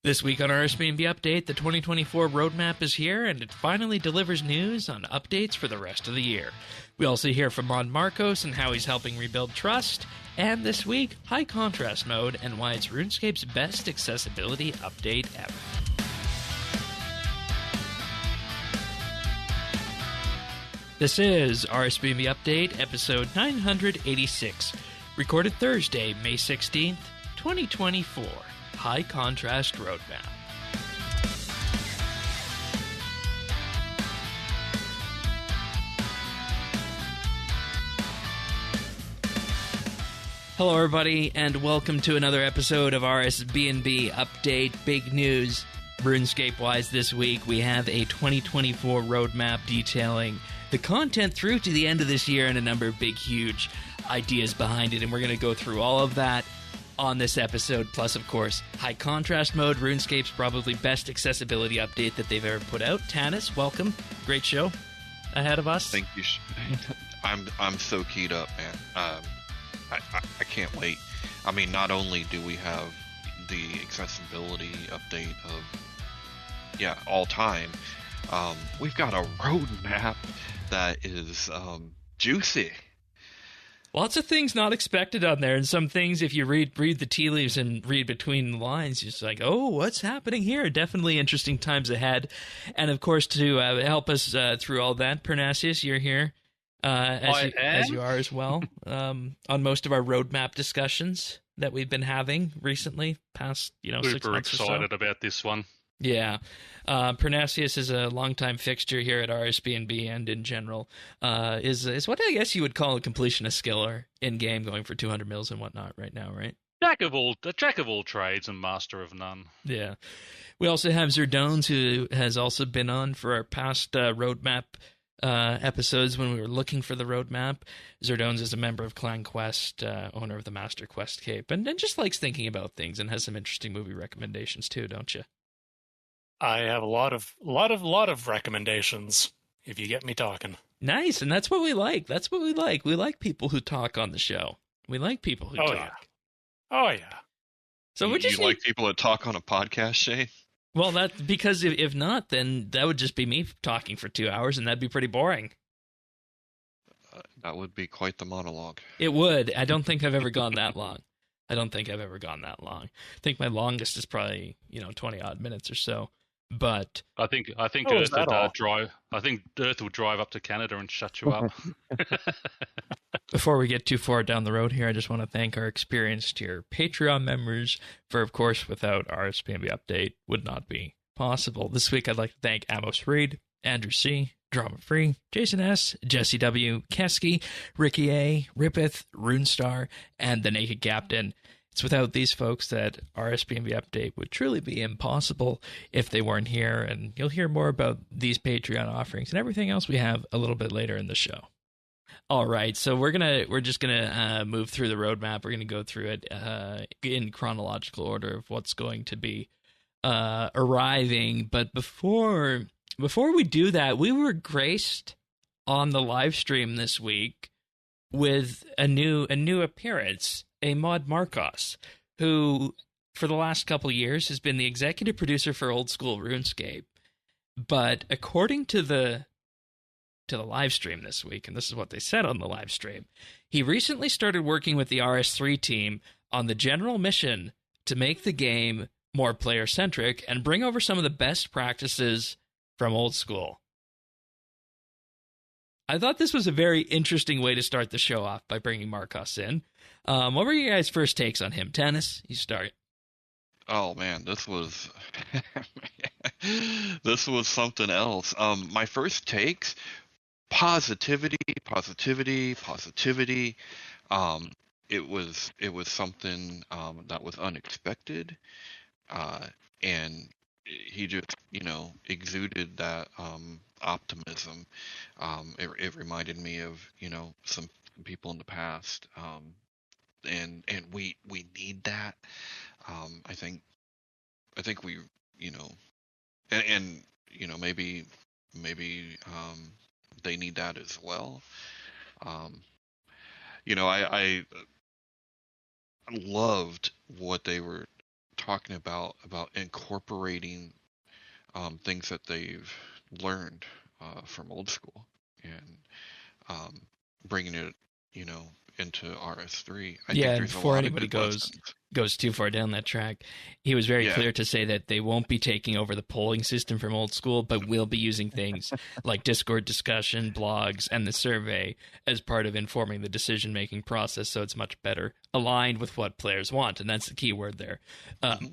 This week on RSBANDB Update, the 2024 roadmap is here, and it finally delivers news on updates for the rest of the year. We also hear from Mod Markos and how he's helping rebuild trust, and this week, high contrast mode and why it's RuneScape's best accessibility update ever. This is RSBANDB Update, episode 986, recorded Thursday, May 16th, 2024. High Contrast Roadmap. Hello everybody, and welcome to another episode of RSBANDB Update. Big news RuneScape-wise this week. We have a 2024 roadmap detailing the content through to the end of this year and a number of big, huge ideas behind it, and we're going to go through all of that on this episode, plus, of course, high contrast mode, RuneScape's probably best accessibility update that they've ever put out. Tanis, welcome. Great show ahead of us. Thank you. I'm so keyed up, man. I can't wait. I mean, not only do we have the accessibility update of, all time, we've got a roadmap that is juicy. Lots of things not expected on there, and some things, if you read the tea leaves and read between the lines, you're just like, oh, what's happening here? Definitely interesting times ahead. And, of course, to help us through all that, Parnasius, you're here, as you are as well, on most of our roadmap discussions that we've been having recently, past 6 months or so. Super excited about this one. Yeah. Parnasius is a longtime fixture here at RSBANDB and in general. Is what I guess you would call a completionist skiller in game, going for 200 mils and whatnot right now, right? Jack of all trades and master of none. Yeah. We also have Zerdones, who has also been on for our past roadmap episodes when we were looking for the roadmap. Zerdones is a member of Clan Quest, owner of the Master Quest Cape, and just likes thinking about things and has some interesting movie recommendations too, don't you? I have a lot of recommendations, if you get me talking. Nice, and that's what we like. That's what we like. We like people who talk on the show. We like people who talk. Yeah. Oh, yeah. So we just like people that talk on a podcast, Shane? Well, that's because if not, then that would just be me talking for 2 hours, and that'd be pretty boring. That would be quite the monologue. It would. I don't think I've ever gone that long. I think my longest is probably 20-odd minutes or so. But I think Earth would drive. I think Earth will drive up to Canada and shut you up. Before we get too far down the road here, I just want to thank our experienced tier Patreon members for, of course, without RSBANDB Update would not be possible. This week, I'd like to thank Amos Reed, Andrew C., Drama Free, Jason S., Jesse W., Kesky, Ricky A., Rippeth, Runestar, and the Naked Captain. It's without these folks that RSBANDB Update would truly be impossible if they weren't here, and you'll hear more about these Patreon offerings and everything else we have a little bit later in the show. All right, so we're just gonna move through the roadmap. We're gonna go through it in chronological order of what's going to be arriving. But before we do that, we were graced on the live stream this week with a new appearance. A Mod Markos, who for the last couple of years has been the executive producer for Old School RuneScape. But according to the live stream this week, and this is what they said on the live stream, he recently started working with the RS3 team on the general mission to make the game more player-centric and bring over some of the best practices from Old School. I thought this was a very interesting way to start the show off by bringing Markos in. What were your guys' first takes on him? Tanis, you start. Oh man, this was something else. My first takes: positivity. It was something that was unexpected, and he just exuded that optimism. It reminded me of some people in the past, and we need that. I think we and maybe they need that as well. I loved what they were talking about incorporating things that they've learned from old school and bringing it, into RS3. I think And there's a before lot anybody of good lessons. goes too far down that track, he was very clear to say that they won't be taking over the polling system from old school, but will be using things like Discord discussion, blogs, and the survey as part of informing the decision-making process, so it's much better aligned with what players want, and that's the key word there.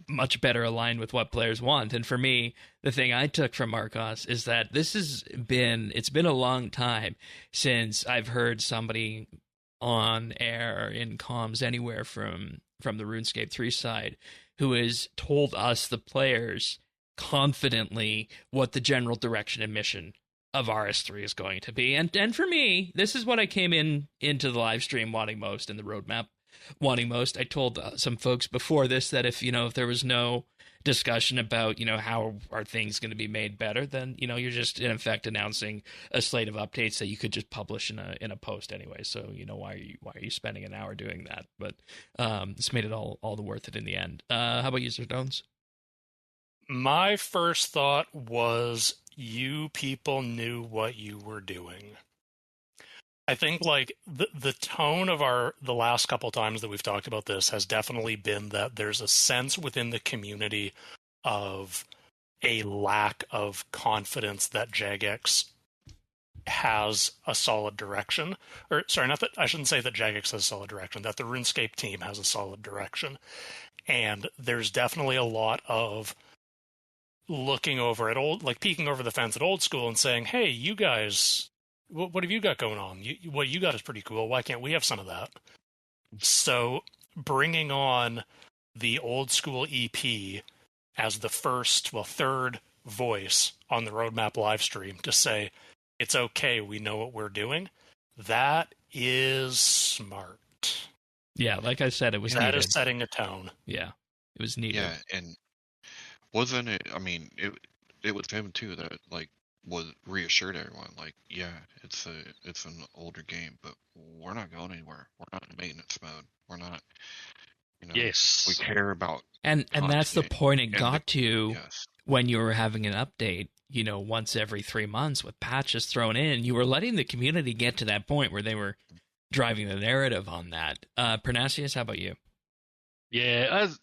Much better aligned with what players want. And for me, the thing I took from Markos is that it's been a long time since I've heard somebody on air, in comms, anywhere from the RuneScape 3 side, who has told us, the players, confidently what the general direction and mission of RS3 is going to be. And for me, this is what I came into the live stream wanting most, and the roadmap wanting most. I told some folks before this that if there was no discussion about how are things going to be made better, then you're just in effect announcing a slate of updates that you could just publish in a post anyway. So why are you spending an hour doing that? But this made it all the worth it in the end. How about you, Sir Dones? My first thought was, you people knew what you were doing. I think the tone of the last couple times that we've talked about this has definitely been that there's a sense within the community of a lack of confidence that Jagex has a solid direction. Or sorry, I shouldn't say that Jagex has a solid direction, that the RuneScape team has a solid direction. And there's definitely a lot of looking over at peeking over the fence at old school and saying, hey, you guys, what have you got going on? What you got is pretty cool. Why can't we have some of that? So bringing on the old school EP as the third voice on the roadmap live stream to say, it's okay, we know what we're doing, that is smart. Yeah, like I said, it was needed. That is setting a tone. Yeah, it was needed. Yeah, and wasn't it, it was him too that was reassured everyone, it's an older game, but we're not going anywhere. We're not in maintenance mode. We're not, yes, we care about and that's the point it got to. Yes. When you were having an update, once every 3 months with patches thrown in, you were letting the community get to that point where they were driving the narrative on that. Pernasius, how about you? Yeah, as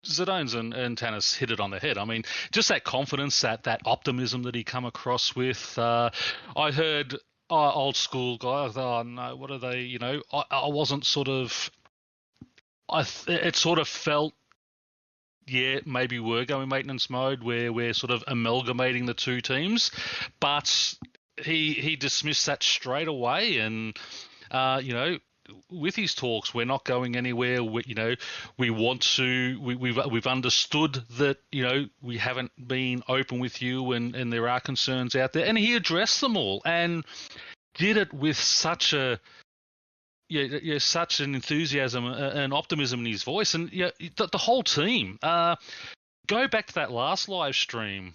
Zidones and Tanis hit it on the head. Just that confidence, that optimism that he come across with. I heard old school guys, oh no, what are they, I wasn't sort of, it sort of felt, yeah, maybe we're going maintenance mode where we're sort of amalgamating the two teams, but he dismissed that straight away, and with his talks, we're not going anywhere. We want to. We've understood that we haven't been open with you, and there are concerns out there, and he addressed them all and did it with such such an enthusiasm and optimism in his voice, and the whole team. Go back to that last live stream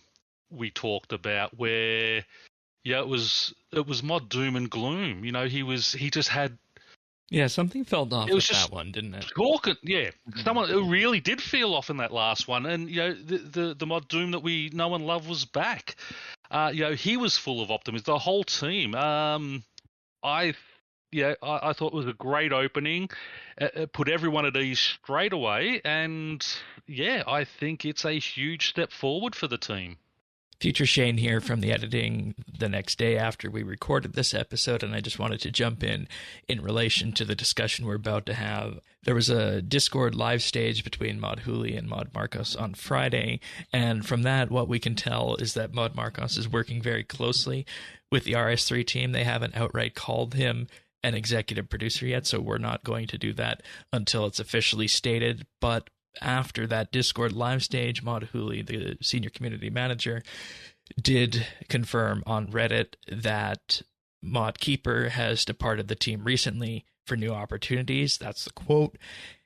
we talked about where it was Mod Doom and Gloom. He just had. Yeah, something felt off with that one, didn't it? Talking, yeah. Someone it really did feel off in that last one, and the Mod Doom that we know and love was back. He was full of optimism. The whole team. I thought it was a great opening. It put everyone at ease straight away, and I think it's a huge step forward for the team. Future Shane here from the editing the next day after we recorded this episode, and I just wanted to jump in relation to the discussion we're about to have. There was a Discord live stage between Mod Huli and Mod Markos on Friday, and from that, what we can tell is that Mod Markos is working very closely with the RS3 team. They haven't outright called him an executive producer yet, so we're not going to do that until it's officially stated, but after that Discord live stage, Mod Huli, the senior community manager, did confirm on Reddit that Mod Keeper has departed the team recently for new opportunities. That's the quote.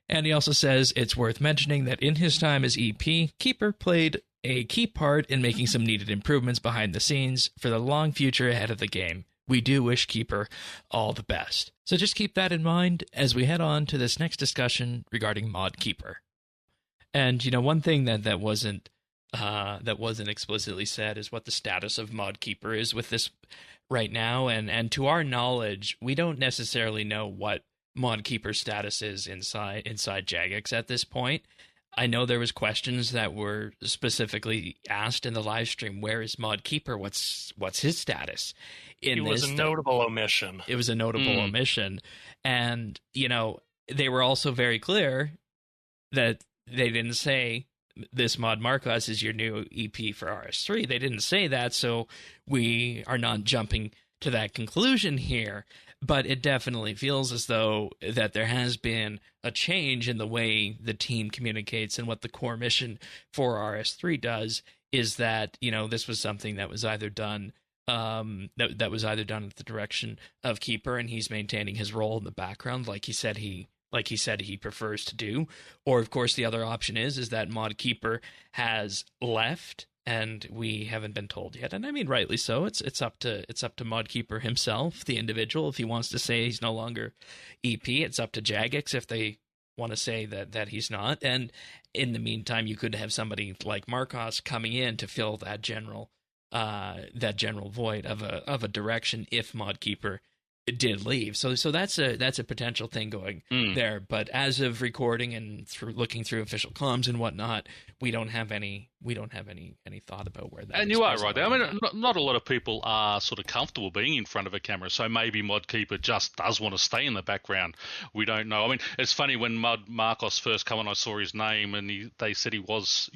And he also says it's worth mentioning that in his time as EP, Keeper played a key part in making some needed improvements behind the scenes for the long future ahead of the game. We do wish Keeper all the best. So just keep that in mind as we head on to this next discussion regarding Mod Keeper. And one thing that wasn't explicitly said is what the status of Mod Keeper is with this right now. And to our knowledge, we don't necessarily know what Mod Keeper's status is inside Jagex at this point. I know there was questions that were specifically asked in the live stream. Where is Mod Keeper? What's his status? It was a notable omission. It was a notable omission. And, they were also very clear that they didn't say this Mod Markos is your new EP for RS3. They didn't say that, so we are not jumping to that conclusion here. But it definitely feels as though that there has been a change in the way the team communicates, and what the core mission for RS3 does is that, this was something that was either done that was either done at the direction of Keeper, and he's maintaining his role in the background like he said he prefers to do, or of course the other option is that Mod Keeper has left and we haven't been told yet. And I mean, rightly so. It's up to Mod Keeper himself, the individual, if he wants to say he's no longer EP. It's up to Jagex if they want to say that he's not. And in the meantime, you could have somebody like Markos coming in to fill that general void of a direction if Mod Keeper did leave. So that's a potential thing going there. But as of recording and looking through official comms and whatnot, we don't have any thought about where that. And you are right there. I mean, not a lot of people are sort of comfortable being in front of a camera, so maybe Mod Keeper just does want to stay in the background. We don't know. I mean, it's funny when Mod Markos first came on, I saw his name, and they said he was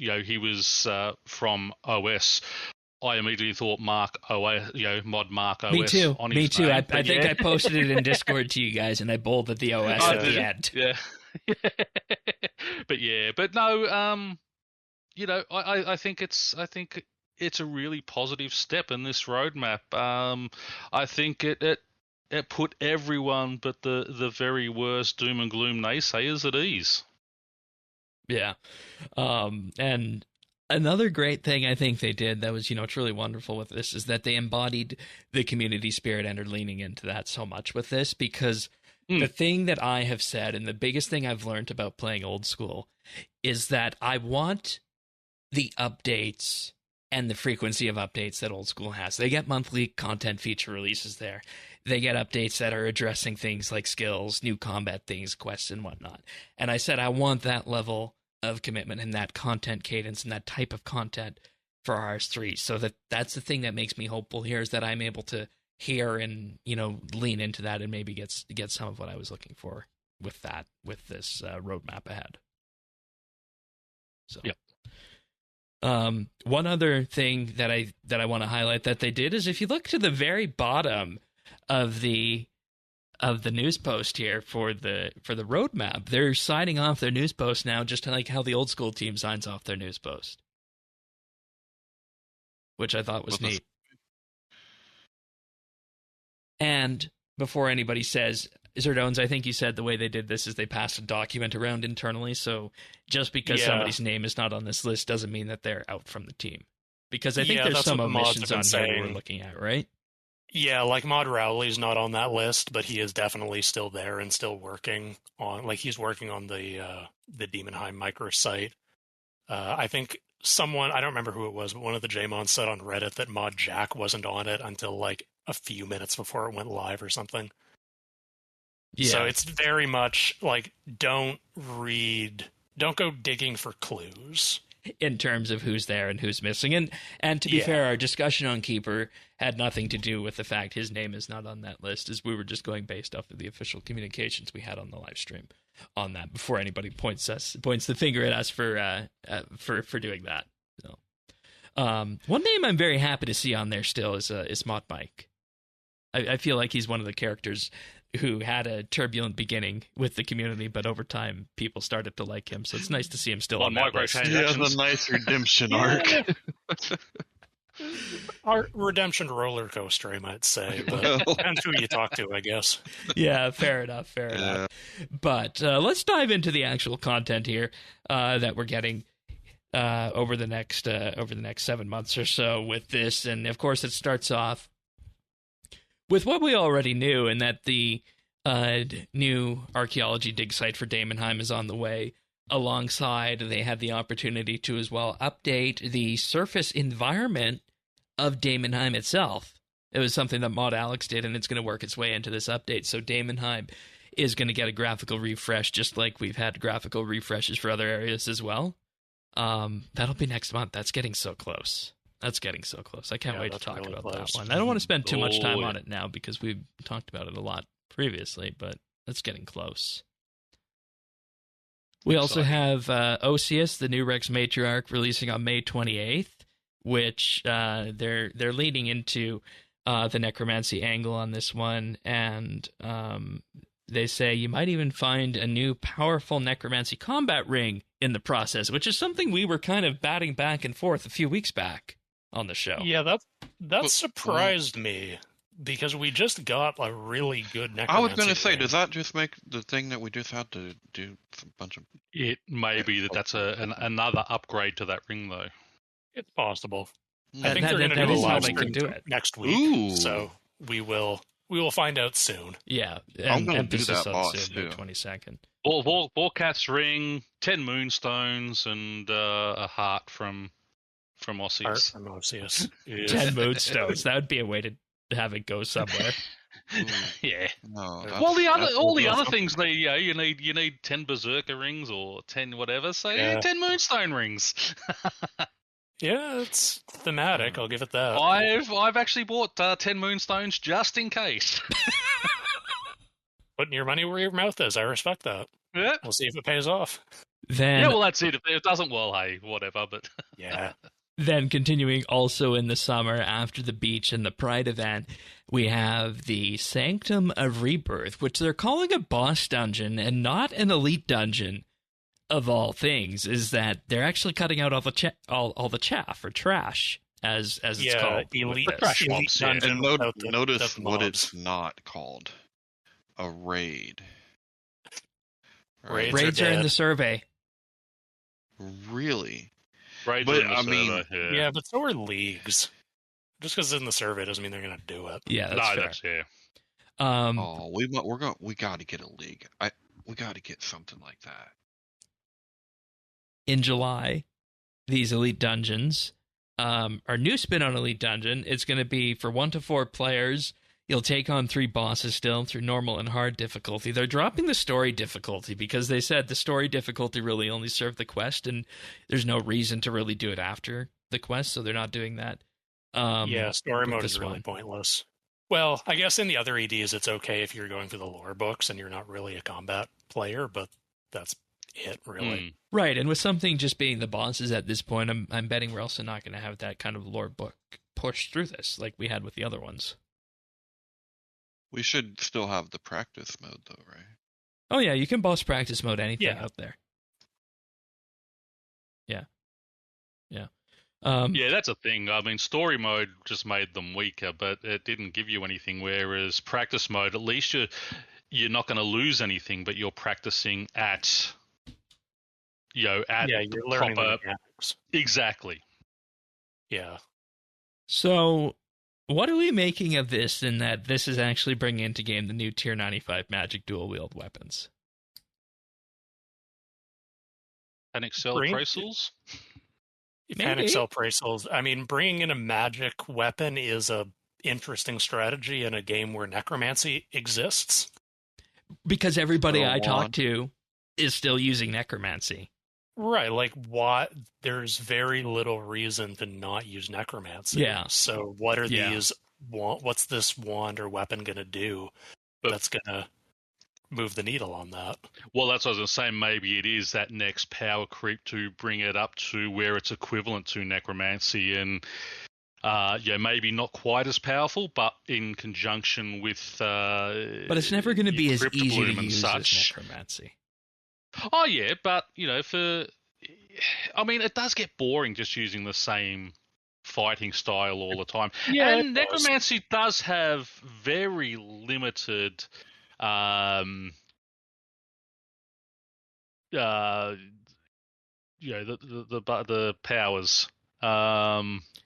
from OS. I immediately thought Mod Markos. Me too. On Me his too. name. I think I posted it in Discord to you guys, and I bolded the OS at the end. Yeah. But no. I think it's a really positive step in this roadmap. I think it put everyone but the very worst doom and gloom naysayers at ease. Yeah, and another great thing I think they did that was, truly wonderful with this is that they embodied the community spirit and are leaning into that so much with this, because the thing that I have said, and the biggest thing I've learned about playing old school, is that I want the updates and the frequency of updates that old school has. They get monthly content feature releases there. They get updates that are addressing things like skills, new combat things, quests, and whatnot. And I said I want that level of commitment and that content cadence and that type of content for RS3. So that's the thing that makes me hopeful here, is that I'm able to hear and, lean into that and maybe get some of what I was looking for with this roadmap ahead. So, yep. One other thing that I want to highlight that they did is, if you look to the very bottom of the news post here for the roadmap, they're signing off their news post now, just like how the old school team signs off their news post, which I thought was neat. And before anybody says, Zerdones, I think you said the way they did this is they passed a document around internally, so just because somebody's name is not on this list doesn't mean that they're out from the team. Because I think there's some omissions on here we're looking at, right? Yeah, like Mod Rowley's not on that list, but he is definitely still there and still working on, he's working on the Demonheim microsite. I think someone, I don't remember who it was, but one of the JMons said on Reddit that Mod Jack wasn't on it until a few minutes before it went live or something. Yeah. So it's very much don't go digging for clues in terms of who's there and who's missing. And to be fair, our discussion on Keeper had nothing to do with the fact his name is not on that list, as we were just going based off of the official communications we had on the live stream on that, before anybody points the finger at us for doing that. So, one name I'm very happy to see on there still is Mod Mike. I feel like he's one of the characters who had a turbulent beginning with the community, but over time people started to like him. So it's nice to see him still on that list. He has a nice redemption arc. Our redemption roller coaster, I might say, but depends who you talk to, I guess. Yeah, fair enough. But let's dive into the actual content here that we're getting over the next 7 months or so with this. And of course, it starts off with what we already knew, and that the new archaeology dig site for Daemonheim is on the way. alongside, they had the opportunity to as well update the surface environment of Daemonheim itself. It was something that Mod Alex did, and it's going to work its way into this update. So Daemonheim is going to get a graphical refresh, just like we've had graphical refreshes for other areas as well. That'll be next month. That's getting so close. I can't wait to talk about that one. I don't want to spend too much time on it now because we've talked about it a lot previously, but it's getting close. We also have Osius, the new Rex Matriarch, releasing on May 28th, which they're leading into the necromancy angle on this one, and they say you might even find a new powerful necromancy combat ring in the process, which is something we were kind of batting back and forth a few weeks back on the show. Yeah, that surprised me, because we just got a really good necromancy I was going to say, ring. does that just make the thing that we just had to do a bunch of... It may be that's another upgrade to that ring, though. It's possible. Hmm. I think they're going to that do a is how live they can stream do it. next week, Ooh. so we will find out soon. Yeah, I'm gonna do emphasis that on boss, soon, May too. 22nd. Volcat's ring, 10 moonstones, and a heart from Art Osius. from Osius. 10 moonstones. That would be a way to have it go somewhere. Yeah. No, Well, that's all the other awesome. things you need 10 berserker rings or 10 whatever. So Yeah. 10 moonstone rings. Yeah, it's thematic. I'll give it that. I've actually bought 10 moonstones just in case. Putting your money where your mouth is. I respect that. Yeah. We'll see if it pays off. Then, Yeah, well, that's it. If it doesn't, well, hey, whatever. But Yeah. then continuing also in the summer after the beach and the Pride event, we have the Sanctum of Rebirth, which they're calling a boss dungeon and not an elite dungeon. Of all things, is that they're actually cutting out all the chaff or trash, as it's called. elite, with this. elite mobs, yeah. dungeon And without the- notice without the what mobs. it's not called. A raid. Raids Raids are in dead. the survey. Really? Raids But, are in the I mean- server, Yeah, but so are leagues. Just because it's in the survey doesn't mean they're going to do it. Yeah, No, that's fair. that's Oh, we got to get a league. We got to get something like that. In July, these elite dungeons, our new spin on elite dungeon, it's going to be for 1 to 4 players. You'll take on 3 bosses still through normal and hard difficulty. They're dropping the story difficulty because they said the story difficulty really only served the quest, and there's no reason to really do it after the quest, so they're not doing that. Yeah, story with mode this is really one. pointless. Well, I guess in the other EDs, it's okay if you're going through the lore books and you're not really a combat player, but that's it, really. Right, and with something just being the bosses at this point, I'm betting we're also not going to have that kind of lore book pushed through this like we had with the other ones. We should still have the practice mode, though, right? Oh yeah, you can boss practice mode anything Yeah. out there. Yeah. Yeah, that's a thing. I mean, story mode just made them weaker, but it didn't give you anything. Whereas practice mode, at least you're not going to lose anything, but you're practicing at You're the learning the proper. mechanics. Exactly. Yeah. So, what are we making of this? In that this is actually bringing into game the new Tier 95 Magic dual wield weapons. And Excel Green? appraisals. And Maybe. Excel appraisals. I mean, bringing in a magic weapon is a interesting strategy in a game where necromancy exists. Because everybody Or I talk wand. to is still using necromancy. Right, like what? There's very little reason to not use necromancy. Yeah. So what are Yeah. these? What's this wand or weapon going to do But- that's going to move the needle on that? Well, that's what I was going to say. Maybe it is that next power creep to bring it up to where it's equivalent to necromancy, and maybe not quite as powerful, but in conjunction with. But it's never going to be as easy to Cryptobloom and use as such. necromancy. Oh yeah, but I mean, it does get boring just using the same fighting style all the time. Yeah, And it does. necromancy does have very limited the powers.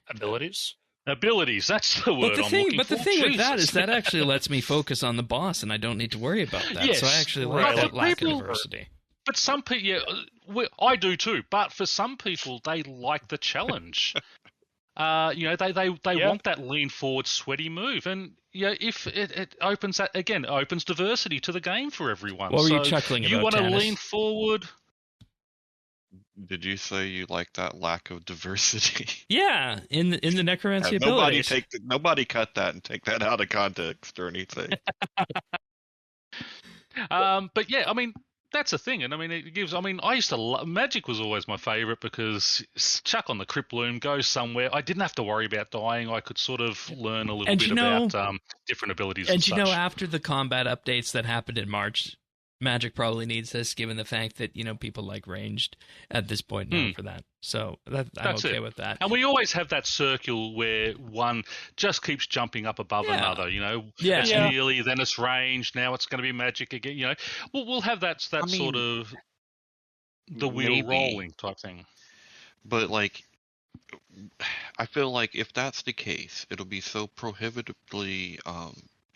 Abilities? Abilities, that's the word But the I'm thing, looking but the for. thing with that Jesus. is that actually lets me focus on the boss, and I don't need to worry about that. Yes, So I actually right. like that But lack of people- diversity. But some people, I do too. But for some people, they like the challenge. They want that lean forward, sweaty move, and if it opens that again, opens diversity to the game for everyone. What were you chuckling about? You want to Tannis? lean forward. Did you say you like that lack of diversity? Yeah, in the necromancy Nobody abilities. nobody cut that and take that out of context or anything. But yeah, I mean, that's a thing, and I mean, it gives. I mean, I used to Magic was always my favorite because chuck on the Crypt Loom, go somewhere. I didn't have to worry about dying. I could sort of learn a little bit about different abilities. And such. After the combat updates that happened in March, Magic probably needs this, given the fact that people like ranged at this point now for that. So I'm okay with that. And we always have that circle where one just keeps jumping up above another. It's nearly, then it's ranged. Now it's going to be Magic again. We'll have that sort of the wheel rolling type thing. But I feel like if that's the case, it'll be so prohibitively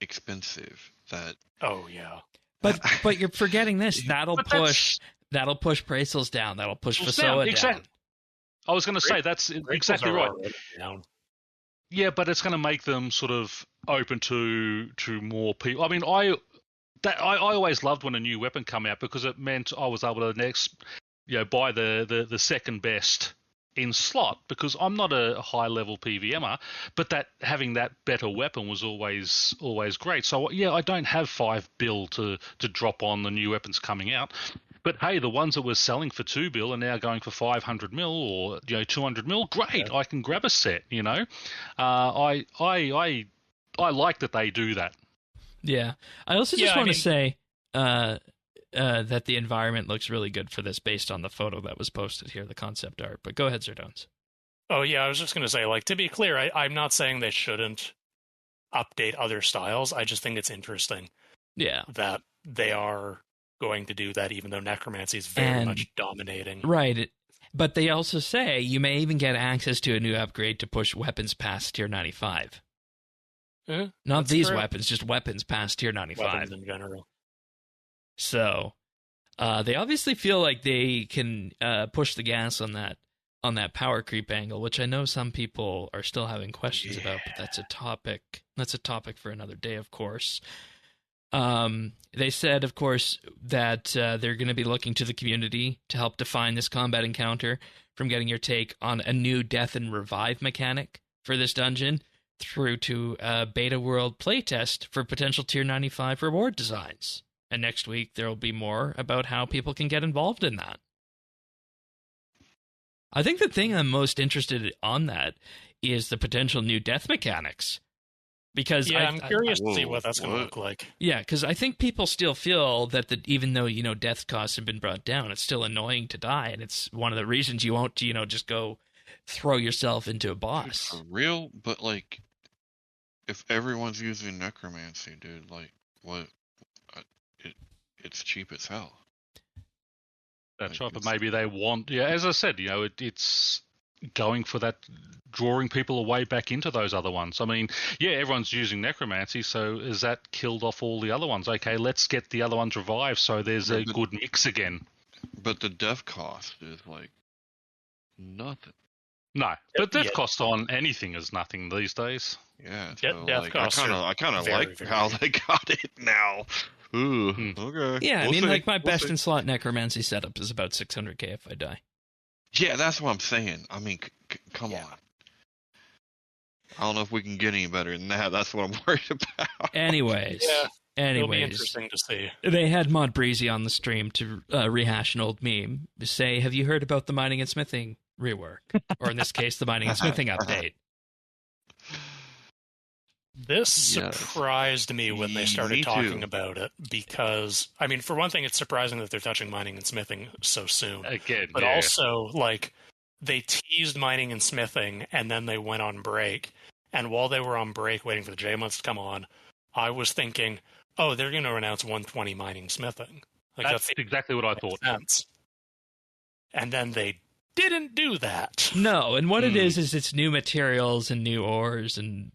expensive that. Oh yeah. But you're forgetting this. That'll push Bracel's down. That'll push Fasoa down. I was going to say that's exactly right. Yeah, but it's going to make them sort of open to more people. I mean, I always loved when a new weapon come out because it meant I was able to buy the second best in slot, because I'm not a high level PVMer, but having that better weapon was always great. So yeah, I don't have 5 bill to drop on the new weapons coming out. But hey, the ones that were selling for 2 bill are now going for 500 mil or 200 mil. Great, yeah. I can grab a set. I like that they do that. Yeah, I also just want to say that the environment looks really good for this based on the photo that was posted here, the concept art. But go ahead, Zerdones. Oh yeah, I was just going to say, to be clear, I'm not saying they shouldn't update other styles. I just think it's interesting. Yeah, that they are going to do that, even though necromancy is very much dominating. Right. But they also say you may even get access to a new upgrade to push weapons past tier 95. Not these weapons, just weapons past tier 95. Weapons in general. So they obviously feel like they can push the gas on that power creep angle, which I know some people are still having questions about, but that's a topic. That's a topic for another day, of course. They said, of course, that they're going to be looking to the community to help define this combat encounter, from getting your take on a new death and revive mechanic for this dungeon through to a beta world playtest for potential tier 95 reward designs. And next week, there will be more about how people can get involved in that. I think the thing I'm most interested on that is the potential new death mechanics. Because I'm curious to see what that's going to look like. Yeah, because I think people still feel that even though, death costs have been brought down, it's still annoying to die. And it's one of the reasons you won't, just go throw yourself into a boss. For real? But, if everyone's using necromancy, dude, what? It's cheap as hell. That's right, but maybe they want... Yeah, as I said, it's going for that, drawing people away back into those other ones. I mean, yeah, everyone's using necromancy, so is that killed off all the other ones? Okay, let's get the other ones revived so there's a good mix again. But the death cost is, nothing. No, but death cost on anything is nothing these days. Yeah, so, death cost I kind of like how they got it now. Ooh, okay. Yeah, I mean, my best in slot necromancy setup is about 600k if I die. Yeah, that's what I'm saying. I mean, come on. I don't know if we can get any better than that. That's what I'm worried about. Anyways, it'll be interesting to see. They had Mod Breezy on the stream to rehash an old meme. Say, have you heard about the mining and smithing rework? Or in this case, the mining and smithing update. This surprised me when they started talking about it, because, I mean, for one thing, it's surprising that they're touching mining and smithing so soon. Again, but also, they teased mining and smithing, and then they went on break. And while they were on break waiting for the J-Months to come on, I was thinking, oh, they're going to announce 120 mining smithing. That's exactly what I thought. Sense. And then they didn't do that. No, and what it is it's new materials and new ores and,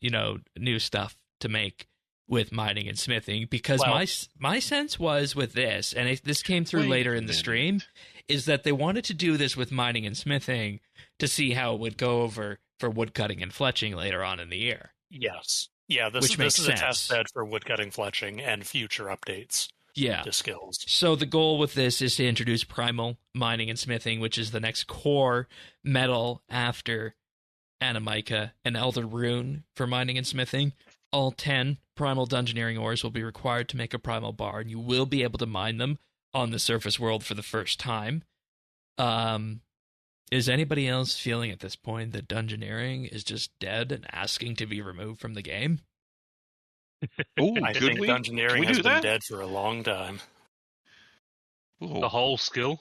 new stuff to make with mining and smithing, because my sense was with this, and this came through later in the stream, is that they wanted to do this with mining and smithing to see how it would go over for woodcutting and fletching later on in the year. Yes. Yeah, this is a test bed for woodcutting, fletching, and future updates to skills. So the goal with this is to introduce primal mining and smithing, which is the next core metal after Animica and Elder Rune for mining and smithing. All 10 primal dungeoneering ores will be required to make a primal bar, and you will be able to mine them on the surface world for the first time. Is anybody else feeling at this point that dungeoneering is just dead and asking to be removed from the game? I think dungeoneering has been dead for a long time. Ooh. The whole skill?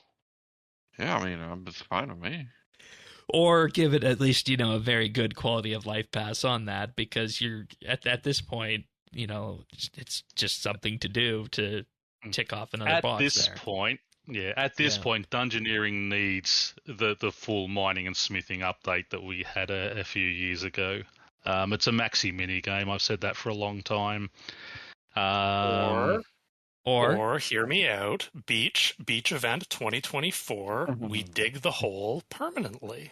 Yeah, I mean, it's fine with me. Or give it at least, a very good quality of life pass on that, because you're at this point, it's just something to do to tick off another box At this point, dungeoneering needs the full mining and smithing update that we had a few years ago. It's a maxi mini game. I've said that for a long time. Or hear me out. Beach event 2024. We dig the hole permanently.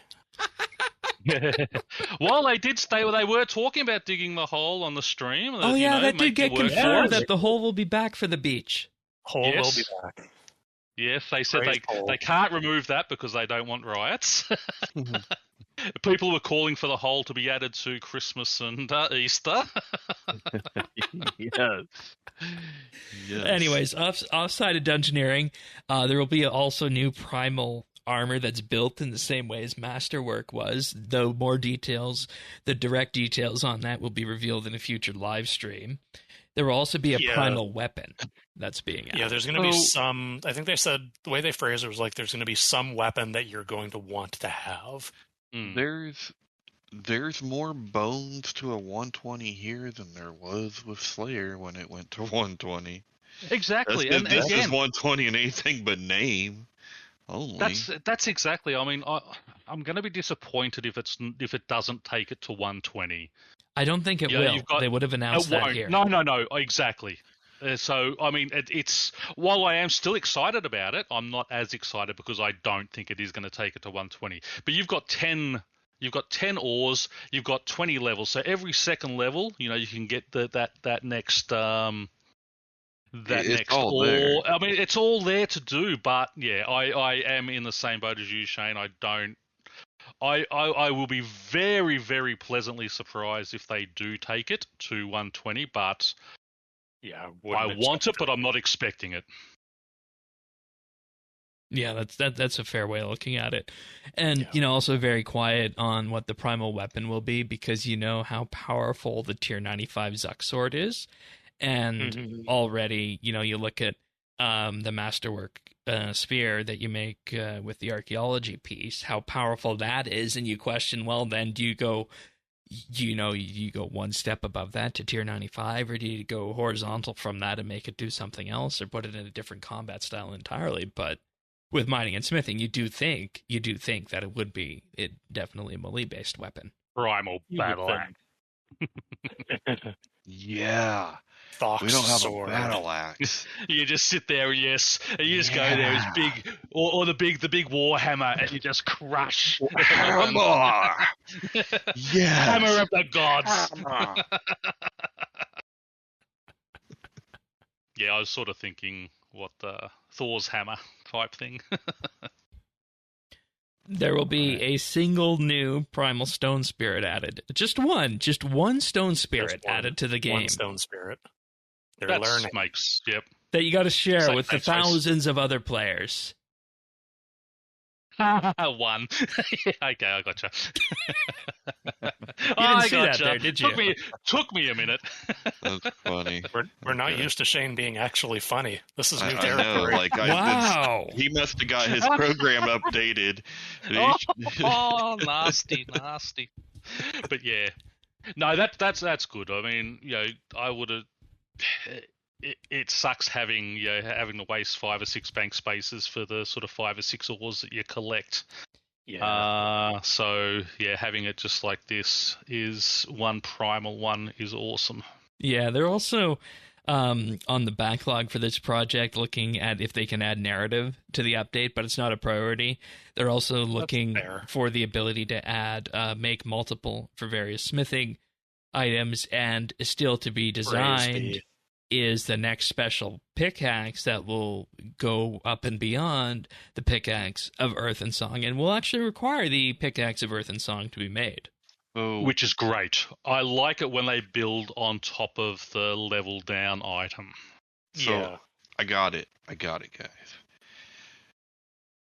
Well, they were talking about digging the hole on the stream. That did get confirmed that the hole will be back for the beach. Hole will be back. Yes, they said they can't remove that because they don't want riots. People were calling for the hole to be added to Christmas and Easter. Yes. Anyways, offside of dungeoneering, there will be also new primal armor that's built in the same way as Masterwork was, though the direct details on that will be revealed in a future live stream. There will also be a primal weapon that's being added. Yeah, there's going to be some... I think they said, the way they phrased it was like there's going to be some weapon that you're going to want to have. There's more bones to a 120 here than there was with Slayer when it went to 120. Exactly. This is 120 and anything but name only. That's exactly. I mean, I'm going to be disappointed if it doesn't take it to 120. I don't think it will. They would have announced that here. No, exactly. So, I mean, it's while I am still excited about it, I'm not as excited because I don't think it is going to take it to 120. But you've got 10 ores, you've got 20 levels. So every second level, you can get that next next ore. There. I mean, it's all there to do. But yeah, I am in the same boat as you, Shane. I will be very, very pleasantly surprised if they do take it to 120, but yeah, I want it, but I'm not expecting it. Yeah, that's a fair way of looking at it. And, also very quiet on what the primal weapon will be, because you know how powerful the tier 95 Zuck sword is. And already, you look at the Masterwork spear that you make with the archaeology piece, how powerful that is, and you question, well, then do you go one step above that to tier 95, or do you go horizontal from that and make it do something else, or put it in a different combat style entirely? But with mining and smithing, you do think that it definitely a melee-based weapon. Primal battle axe. Yeah. Fox we don't have sword. A battle axe. You just sit there, and you just go there as big, or the big warhammer, and you just crush. Hammer. Yes. Hammer of the gods. Yeah, I was sort of thinking what Thor's hammer type thing. There will be a single new primal stone spirit added. Just one stone spirit added to the game. One stone spirit. They're learning. That you got to share with the thousands of other players. One. Okay, I gotcha. You didn't see that there, did you? Took me a minute. That's funny. We're not used to Shane being actually funny. This is new territory. I know, wow. He must have got his program updated. Oh, nasty. But yeah, no, that's good. I mean, I would have. It sucks having to waste 5 or 6 bank spaces for the sort of 5 or 6 ores that you collect. Yeah. So yeah, having it just like this is one primal one is awesome. Yeah, they're also on the backlog for this project looking at if they can add narrative to the update, but it's not a priority. They're also looking for the ability to add make multiple for various smithing items, and still to be designed is the next special pickaxe that will go up and beyond the pickaxe of Earth and Song, and will actually require the pickaxe of Earth and Song to be made. Oh, Which is great. I like it when they build on top of the level down item. so Yeah. I got it, guys.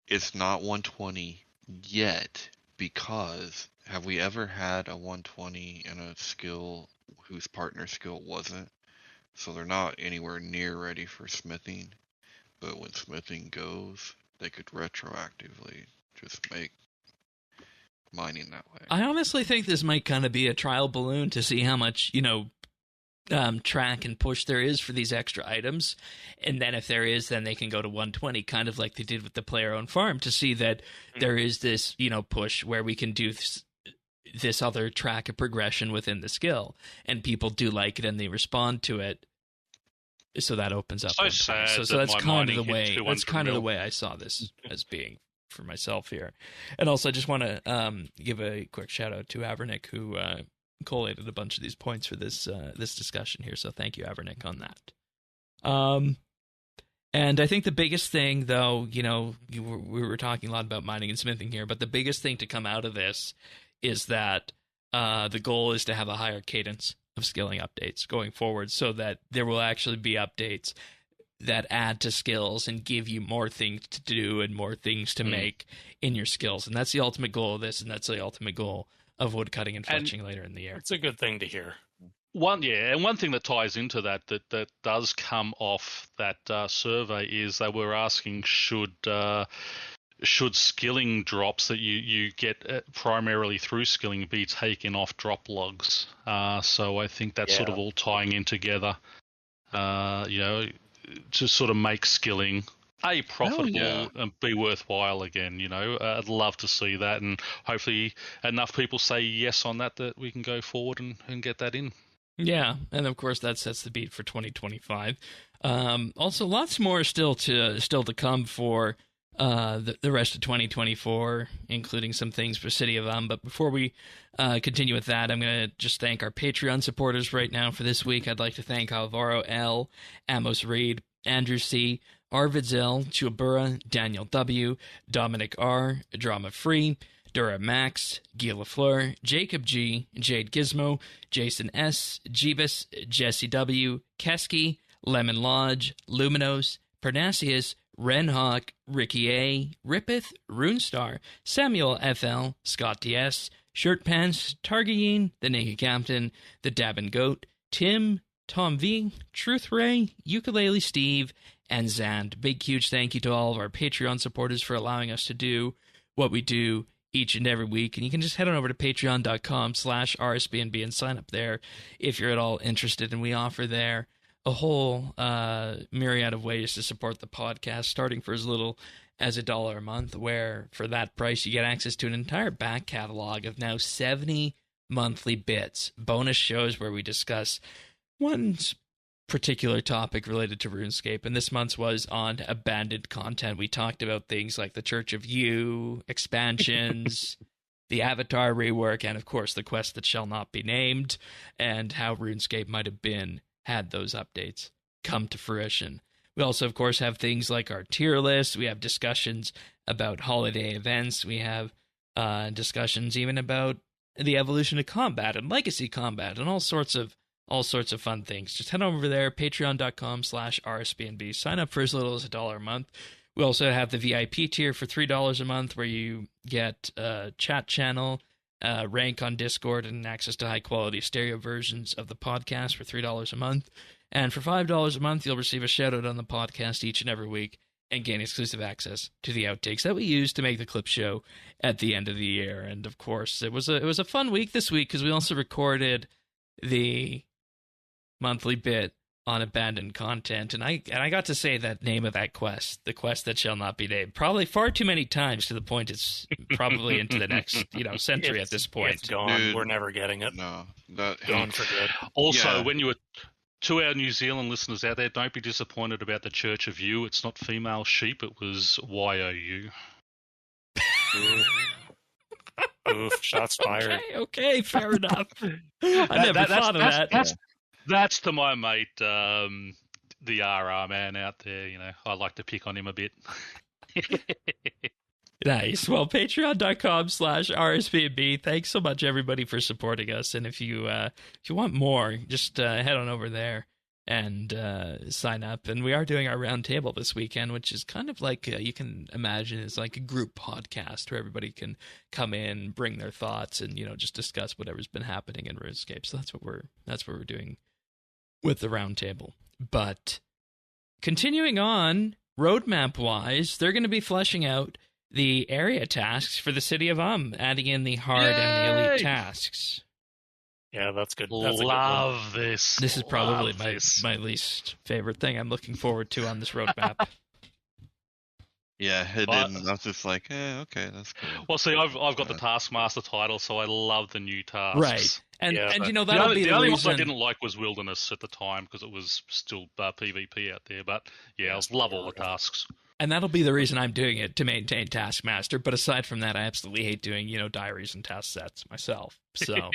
It's not 120 yet because have we ever had a 120 in a skill whose partner skill wasn't? So they're not anywhere near ready for smithing. But when smithing goes, they could retroactively just make mining that way. I honestly think this might kind of be a trial balloon to see how much, track and push there is for these extra items. And then if there is, then they can go to 120, kind of like they did with the player-owned farm, to see that there is this, push where we can do this other track of progression within the skill. And people do like it and they respond to it. So that opens up. So sad. So that's kind of the way. That's That's kind of the way I saw this as being for myself here. And also, I just want to give a quick shout out to Avernick, who collated a bunch of these points for this this discussion here. So thank you, Avernick, on that. And I think the biggest thing, though, we were talking a lot about mining and smithing here, but the biggest thing to come out of this is that the goal is to have a higher cadence of skilling updates going forward, so that there will actually be updates that add to skills and give you more things to do and more things to make in your skills. And that's the ultimate goal of this, and that's the ultimate goal of woodcutting and fletching later in the year. It's a good thing to hear. One thing that ties into that does come off that survey is they were asking should skilling drops that you get primarily through skilling be taken off drop logs. So I think that's sort of all tying in together, to sort of make skilling profitable and be worthwhile again. I'd love to see that, and hopefully enough people say yes on that we can go forward and get that in. Yeah, and of course that sets the beat for 2025. Also, lots more still to come for the rest of 2024, including some things for City of But before we continue with that, I'm going to just thank our Patreon supporters right now for this week. I'd like to thank Alvaro L., Amos Reed, Andrew C., Arvid Zell, Chubura, Daniel W., Dominic R., Drama Free, Dura Max, Guy Lafleur, Jacob G., Jade Gizmo, Jason S., Jeebus, Jesse W., Kesky, Lemon Lodge, Luminos, Parnassius, Renhawk, Ricky A., Rippeth, Runestar, Samuel FL, Scott DS, Shirt Pants, Targayen, The Naked Captain, The Dabin Goat, Tim, Tom V, Truth Ray, Ukulele Steve, and Zand. Big, huge thank you to all of our Patreon supporters for allowing us to do what we do each and every week. And you can just head on over to patreon.com/RSBNB and sign up there if you're at all interested. And we offer there a whole myriad of ways to support the podcast, starting for as little as $1 a month, where for that price you get access to an entire back catalog of now 70 monthly bits, bonus shows where we discuss one particular topic related to RuneScape, and this month's was on abandoned content. We talked about things like the Church of You, expansions, the Avatar rework, and of course the quest that shall not be named, and how RuneScape might have been had those updates come to fruition. We also, of course, have things like our tier list. We have discussions about holiday events. We have discussions even about the evolution of combat and legacy combat and all sorts of fun things. Just head over there, patreon.com/RSBNB. Sign up for as little as $1 a month. We also have the VIP tier for $3 a month, where you get a chat channel, rank on Discord, and access to high-quality stereo versions of the podcast for $3 a month. And for $5 a month, you'll receive a shout-out on the podcast each and every week and gain exclusive access to the outtakes that we use to make the clip show at the end of the year. And, of course, it was a fun week this week because we also recorded the monthly bit on abandoned content, and I got to say that name of that quest, the quest that shall not be named, probably far too many times to the point it's probably into the next century at this point. It's gone. Dude, We're never getting it. No, Gone for good. Also, when you were to our New Zealand listeners out there, don't be disappointed about the Church of You. It's not female sheep. It was YOU. Oof, shots fired. Okay, fair enough. I never thought of that. That's to my mate, the RR man out there. I like to pick on him a bit. Nice. Well, patreon.com/RSBANDB. Thanks so much, everybody, for supporting us. And if you want more, just head on over there and sign up. And we are doing our roundtable this weekend, which is kind of like you can imagine is like a group podcast where everybody can come in, bring their thoughts, and just discuss whatever's been happening in RuneScape. So that's what we're doing with the roundtable. But continuing on, roadmap wise, they're going to be fleshing out the area tasks for the city of adding in the hard and the elite tasks. Yeah, that's good. Love this. This is probably my least favorite thing I'm looking forward to on this roadmap. Yeah, it didn't. I was just like, okay, that's cool. Well, see, I've got the Taskmaster title, so I love the new tasks. Right. And that'll be the only reason. one I didn't like was Wilderness at the time because it was still PvP out there. But yeah, I love all the tasks. And that'll be the reason I'm doing it, to maintain Taskmaster. But aside from that, I absolutely hate doing, diaries and task sets myself. So,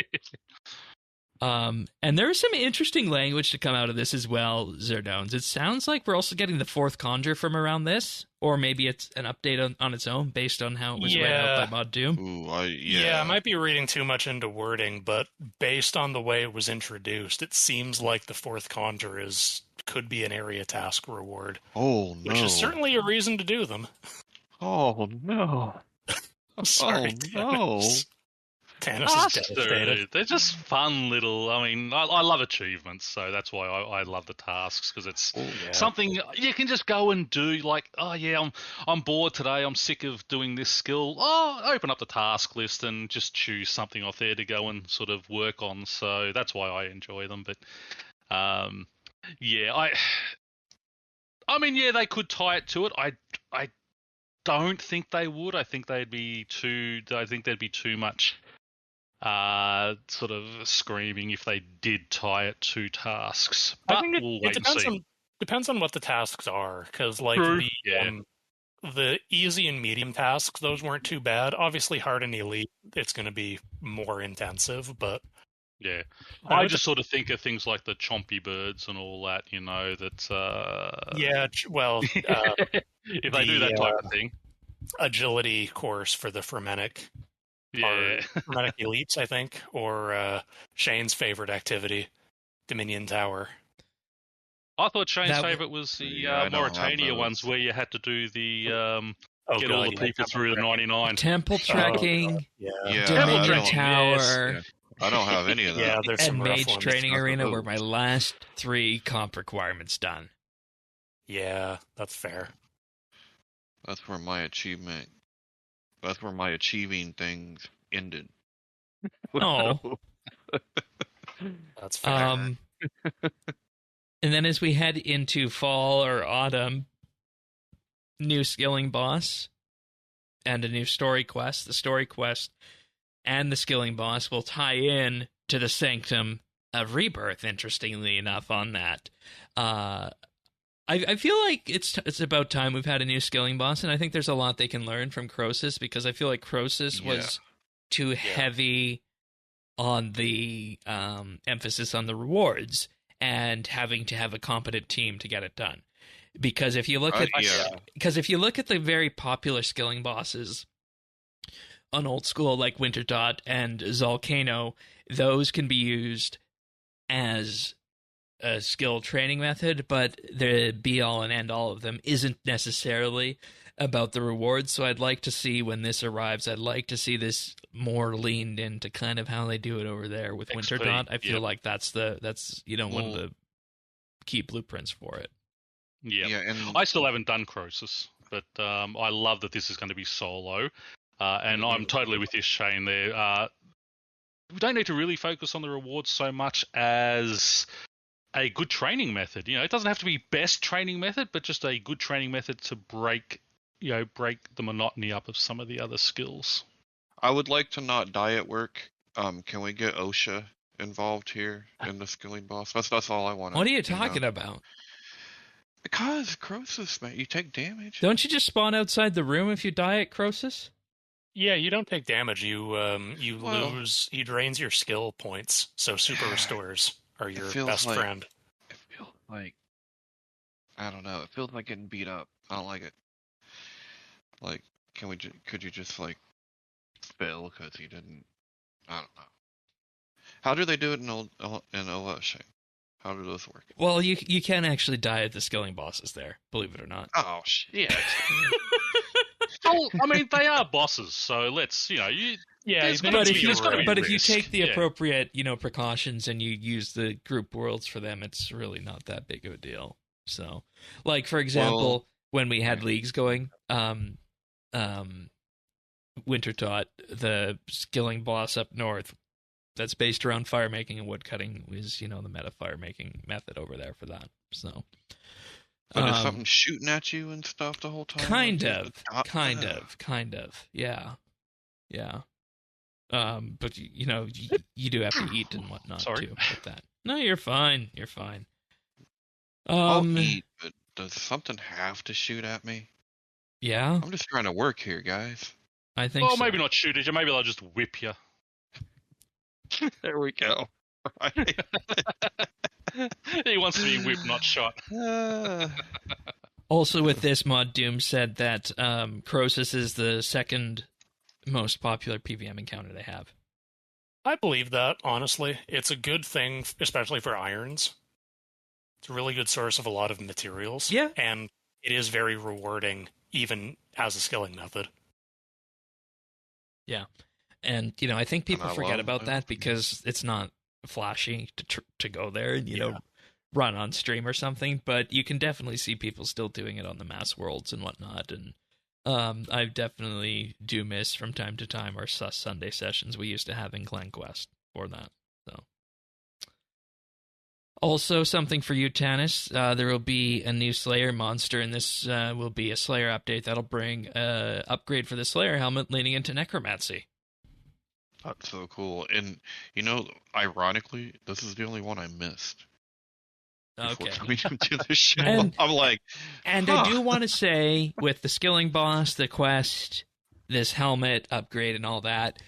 and there's some interesting language to come out of this as well, Zerdones. It sounds like we're also getting the fourth conjure from around this, or maybe it's an update on its own based on how it was laid out by Mod Doom. Ooh, I might be reading too much into wording, but based on the way it was introduced, it seems like the fourth conjure could be an area task reward. Oh, no. Which is certainly a reason to do them. Oh, no. I'm sorry. Oh, no. Tannis is devastated. They're just fun little. I mean, I love achievements, so that's why I love the tasks because it's something you can just go and do. Like, I'm bored today. I'm sick of doing this skill. Open up the task list and just choose something off there to go and sort of work on. So that's why I enjoy them. But they could tie it to it. I don't think they would. I think there'd be too much sort of screaming if they did tie it to tasks. But I think we'll wait and see. Depends on what the tasks are, because the easy and medium tasks, those weren't too bad. Obviously, hard and elite, it's going to be more intensive, but yeah, I just sort of think of things like the chompy birds and all that. If they do that type of thing, agility course for the Fermenic. Yeah, Fermenic elites, I think, or Shane's favorite activity, Dominion Tower. I thought Shane's favorite was the Mauritania ones where you had to do the all the people through the 99. Temple trekking, Temple Dominion Tower. Yeah. I don't have any of that. Yeah, there's some and rough Mage ones. Training Arena were my last 3 comp requirements done. Yeah, that's fair. That's where my achieving things ended. Oh. That's fair. And then as we head into fall or autumn, new skilling boss and a new story quest. The story quest and the skilling boss will tie in to the Sanctum of Rebirth, interestingly enough, on that. I feel like it's about time we've had a new skilling boss, and I think there's a lot they can learn from Croesus, because I feel like Croesus was too heavy on the emphasis on the rewards and having to have a competent team to get it done. Because if you look at the very popular skilling bosses on old school like Winterdot and Zolcano, those can be used as a skill training method, but the be-all and end-all of them isn't necessarily about the rewards. So I'd like to see when this arrives, I'd like to see this more leaned into kind of how they do it over there with XP, Winterdot. I feel like that's one of the key blueprints for it. Yeah, and I still haven't done Croesus, but I love that this is going to be solo. And I'm totally with you, Shane, there. We don't need to really focus on the rewards so much as a good training method. It doesn't have to be best training method, but just a good training method to break the monotony up of some of the other skills. I would like to not die at work. Can we get OSHA involved here in the skilling boss? That's all I want. What are you talking about? Because Croesus, man, you take damage. Don't you just spawn outside the room if you die at Croesus? Yeah, you don't take damage. You lose. He drains your skill points. So super restores are your best friend. It feels like, I don't know. It feels like getting beat up. I don't like it. Like, could you just like fail because you didn't? I don't know. How do they do it in OS? How do those work? Well, you can actually die at the skilling bosses there, believe it or not. Oh shit! Oh, I mean, they are bosses, so let's but if you take the appropriate precautions and you use the group worlds for them, it's really not that big of a deal. So, like for example, when we had leagues going, Wintertot, the skilling boss up north, that's based around fire making and wood cutting, was the meta fire making method over there for that. So, but is something shooting at you and stuff the whole time? Kind of, yeah. But you do have to eat and whatnot too with that. No, you're fine. I'll eat, but does something have to shoot at me? Yeah. I'm just trying to work here, guys. I think. Well, maybe not shoot at you. Maybe they'll just whip you. There we go. Right. He wants to be whipped, not shot. Also, with this mod, Doom said that Croesus is the second most popular PVM encounter they have. I believe that, honestly. It's a good thing, especially for irons. It's a really good source of a lot of materials. Yeah. And it is very rewarding, even as a skilling method. Yeah. And, I think people forget about that because it's not flashy to go there and, run on stream or something. But you can definitely see people still doing it on the mass worlds and whatnot. And I definitely do miss from time to time our sus Sunday sessions we used to have in Clan Quest for that. So, also something for you, Tanis. There will be a new Slayer monster, and this will be a Slayer update that'll bring an upgrade for the Slayer helmet leading into Necromancy. That's so cool. And, ironically, this is the only one I missed. Okay. Coming into the show. I'm like... And I do want to say, with the skilling boss, the quest, this helmet upgrade and all that,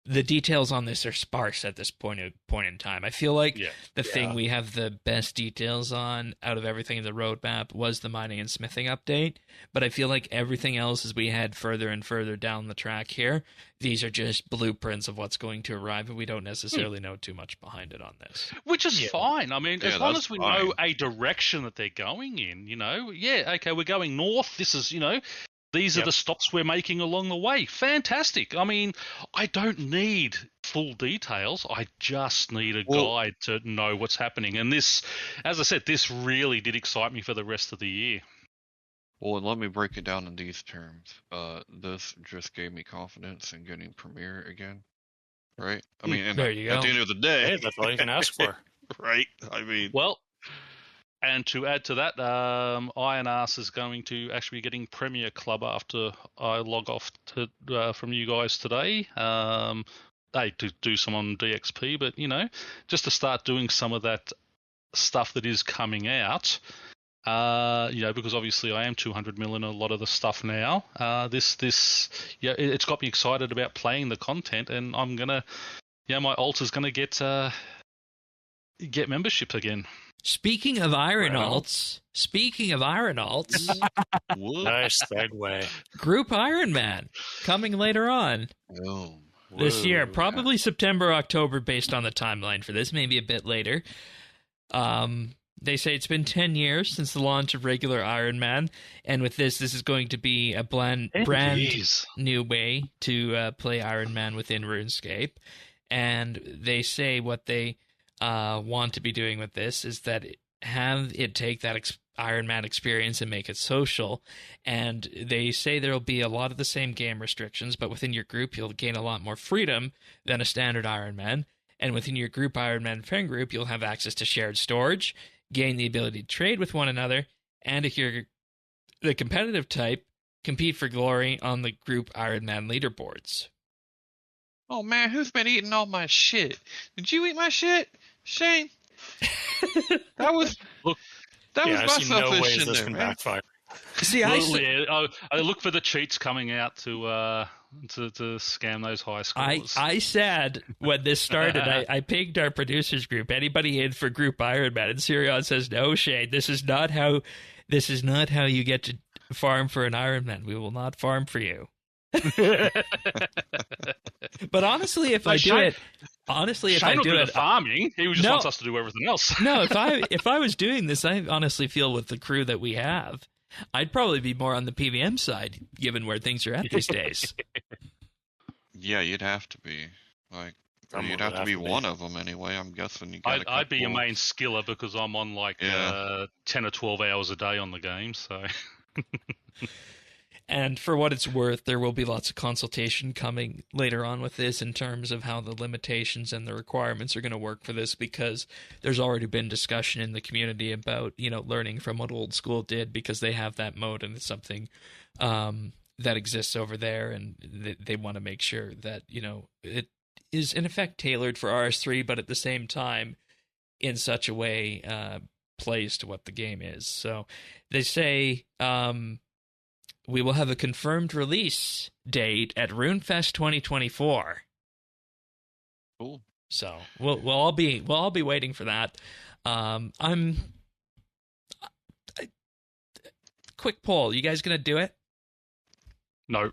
the details on this are sparse at this point in time. I feel like the thing we have the best details on out of everything in the roadmap was the mining and smithing update, but I feel like everything else as we head further and further down the track here, these are just blueprints of what's going to arrive, and we don't necessarily know too much behind it on this. Which is fine. I mean, as long as we know a direction that they're going in, okay, we're going north, this is, these are the stops we're making along the way. Fantastic. I mean, I don't need full details. I just need a guide to know what's happening. And this, as I said, this really did excite me for the rest of the year. Well, and let me break it down in these terms. This just gave me confidence in getting Premiere again. Right? I mean, there you go. At the end of the day. Hey, that's all you can ask for. Right? I mean... Well... And to add to that, Iron Ass is going to actually be getting Premier Club after I log off from you guys today. They do some on DXP, but, just to start doing some of that stuff that is coming out, because obviously I am 200 mil in a lot of the stuff now. It's got me excited about playing the content, and I'm going to, my altar's going to get membership again. Speaking of iron alts, nice segue. Group Ironman coming later on this year, probably September, October, based on the timeline for this, maybe a bit later. They say it's been 10 years since the launch of regular Ironman, and with this is going to be a brand new way to play Ironman within RuneScape. And they say what they want to be doing with this is that have it take that Ironman experience and make it social. And they say there will be a lot of the same game restrictions, but within your group you'll gain a lot more freedom than a standard Ironman. And within your group Ironman friend group, you'll have access to shared storage, gain the ability to trade with one another, and if you're the competitive type, compete for glory on the group Ironman leaderboards. Oh man, who's been eating all my shit? Did you eat my shit, Shane? That was I my see no ways selfish in this there, can man. backfire. See, I look for the cheats coming out to scam those high scores. I said when this started, I pinged our producers group. Anybody in for Group Ironman? And Sirion says, "No, Shane. This is not how you get to farm for an Ironman. We will not farm for you." But honestly, if I do it, farming, he just wants us to do everything else. No, if I was doing this, I honestly feel with the crew that we have, I'd probably be more on the PVM side, given where things are at these days. Yeah, you'd have to be you'd have to be one of them anyway. I'm guessing you got. I'd be your main skiller because I'm on 10 or 12 hours a day on the game. So. And for what it's worth, there will be lots of consultation coming later on with this in terms of how the limitations and the requirements are going to work for this, because there's already been discussion in the community about, learning from what Old School did, because they have that mode and it's something that exists over there, and they want to make sure that, it is in effect tailored for RS3, but at the same time in such a way plays to what the game is. So they say... we will have a confirmed release date at RuneFest 2024. Cool. So we'll all be waiting for that. Quick poll: you guys gonna do it? No.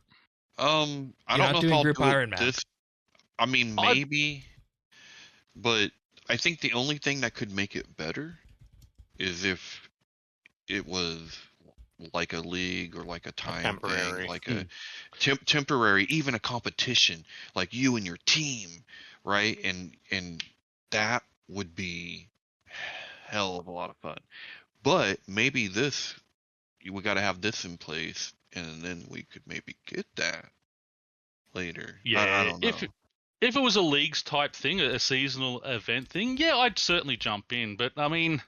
I don't know if I'll Group do Ironman. this. I mean, maybe, but I think the only thing that could make it better is if it was like a league or like a time temporary thing, like a temporary, even a competition, like you and your team, right? And that would be hell of a lot of fun. But maybe we got to have this in place, and then we could maybe get that later. Yeah, I don't know. If it was a leagues type thing, a seasonal event thing, yeah, I'd certainly jump in. But I mean.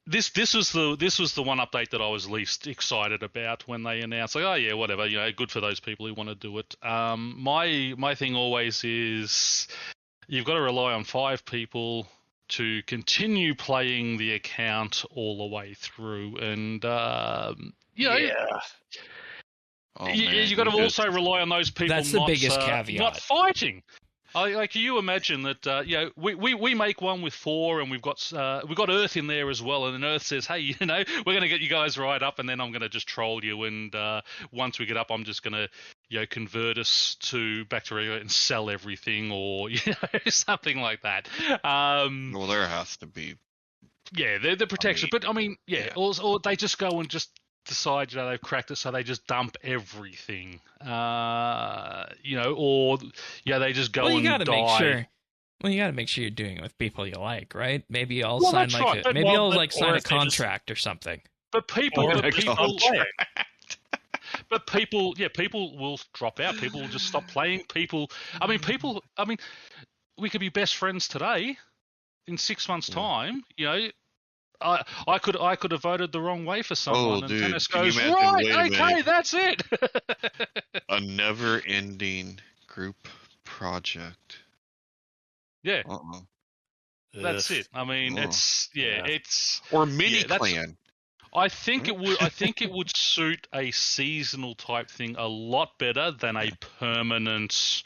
This was the one update that I was least excited about when they announced, like, oh yeah, whatever, good for those people who want to do it. My thing always is you've got to rely on 5 people to continue playing the account all the way through, and you got to also rely on those people. That's the biggest caveat. Not fighting. Like, you imagine that, we make one with 4, and we've got Earth in there as well, and then Earth says, hey, we're going to get you guys right up, and then I'm going to just troll you, and once we get up, I'm just going to, convert us back to regular and sell everything, or, something like that. Well, there has to be. Yeah, the protection. But, I mean, or they just go and just decide they've cracked it, so they just dump everything, or they just go and die. You gotta make sure you're doing it with people you like, right? Maybe I'll sign sign a contract or something. But people will drop out. People will just stop playing. We could be best friends today. In 6 months' time, I could have voted the wrong way for someone, and Tennis goes, right, okay, that's it. A never-ending group project. Yeah. That's it. I mean, it's or mini clan. I think it would suit a seasonal type thing a lot better than a permanent,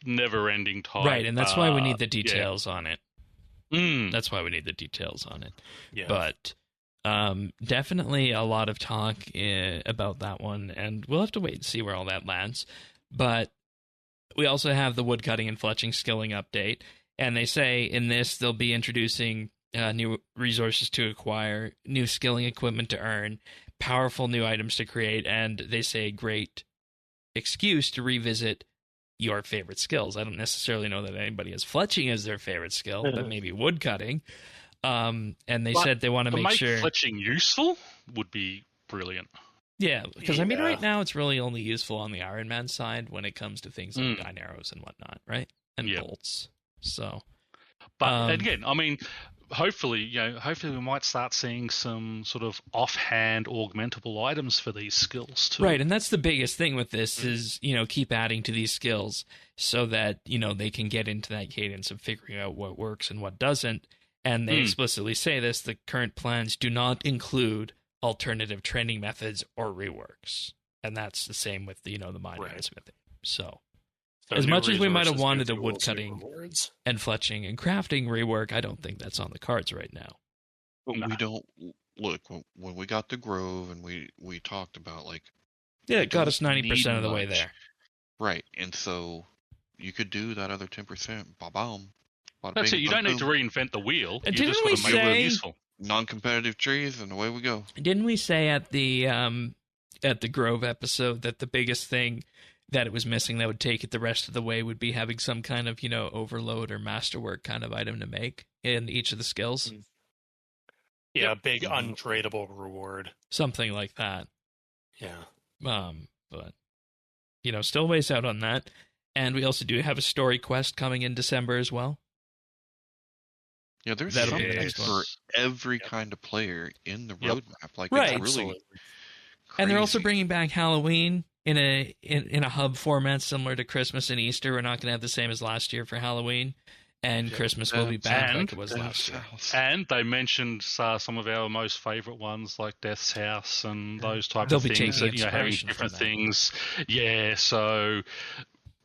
never-ending type. Right, and that's why we need the details on it. That's why we need the details on it. Yeah. But definitely a lot of talk about that one, and we'll have to wait and see where all that lands. But we also have the woodcutting and fletching skilling update, and they say in this they'll be introducing new resources to acquire, new skilling equipment to earn, powerful new items to create, and they say great excuse to revisit your favorite skills. I don't necessarily know that anybody has fletching as their favorite skill, but maybe woodcutting. And they said they want to make sure fletching useful would be brilliant. Yeah, because I mean, right now it's really only useful on the Ironman side when it comes to things like dine arrows and whatnot, right? And bolts. So, But again, I mean, hopefully we might start seeing some sort of offhand augmentable items for these skills too. right, and that's the biggest thing with this is, keep adding to these skills so that, they can get into that cadence of figuring out what works and what doesn't. And they explicitly say this, the current plans do not include alternative training methods or reworks. And that's the same with, the mining and smithing. So as much as we might have wanted a woodcutting and fletching and crafting rework, I don't think that's on the cards right now. But we don't look when we got the Grove and we talked about it got us 90% of the way there, right? And so you could do that other 10%. Ba-bam. That's it. You don't need to reinvent the wheel. And you just got to make it useful. Non-competitive trees, and away we go. Didn't we say at the Grove episode that the biggest thing that it was missing that would take it the rest of the way would be having some kind of, overload or masterwork kind of item to make in each of the skills? Yeah, big untradeable reward. Something like that. Yeah. But, still ways out on that. And we also do have a story quest coming in December as well. Yeah, there's something for every kind of player in the roadmap. Right. It's really crazy. And they're also bringing back Halloween in a hub format similar to Christmas and Easter. We're not going to have the same as last year for Halloween, and Christmas will be back like it was last year. And they mentioned some of our most favorite ones like Death's House and those types of things that having different things. Yeah, so.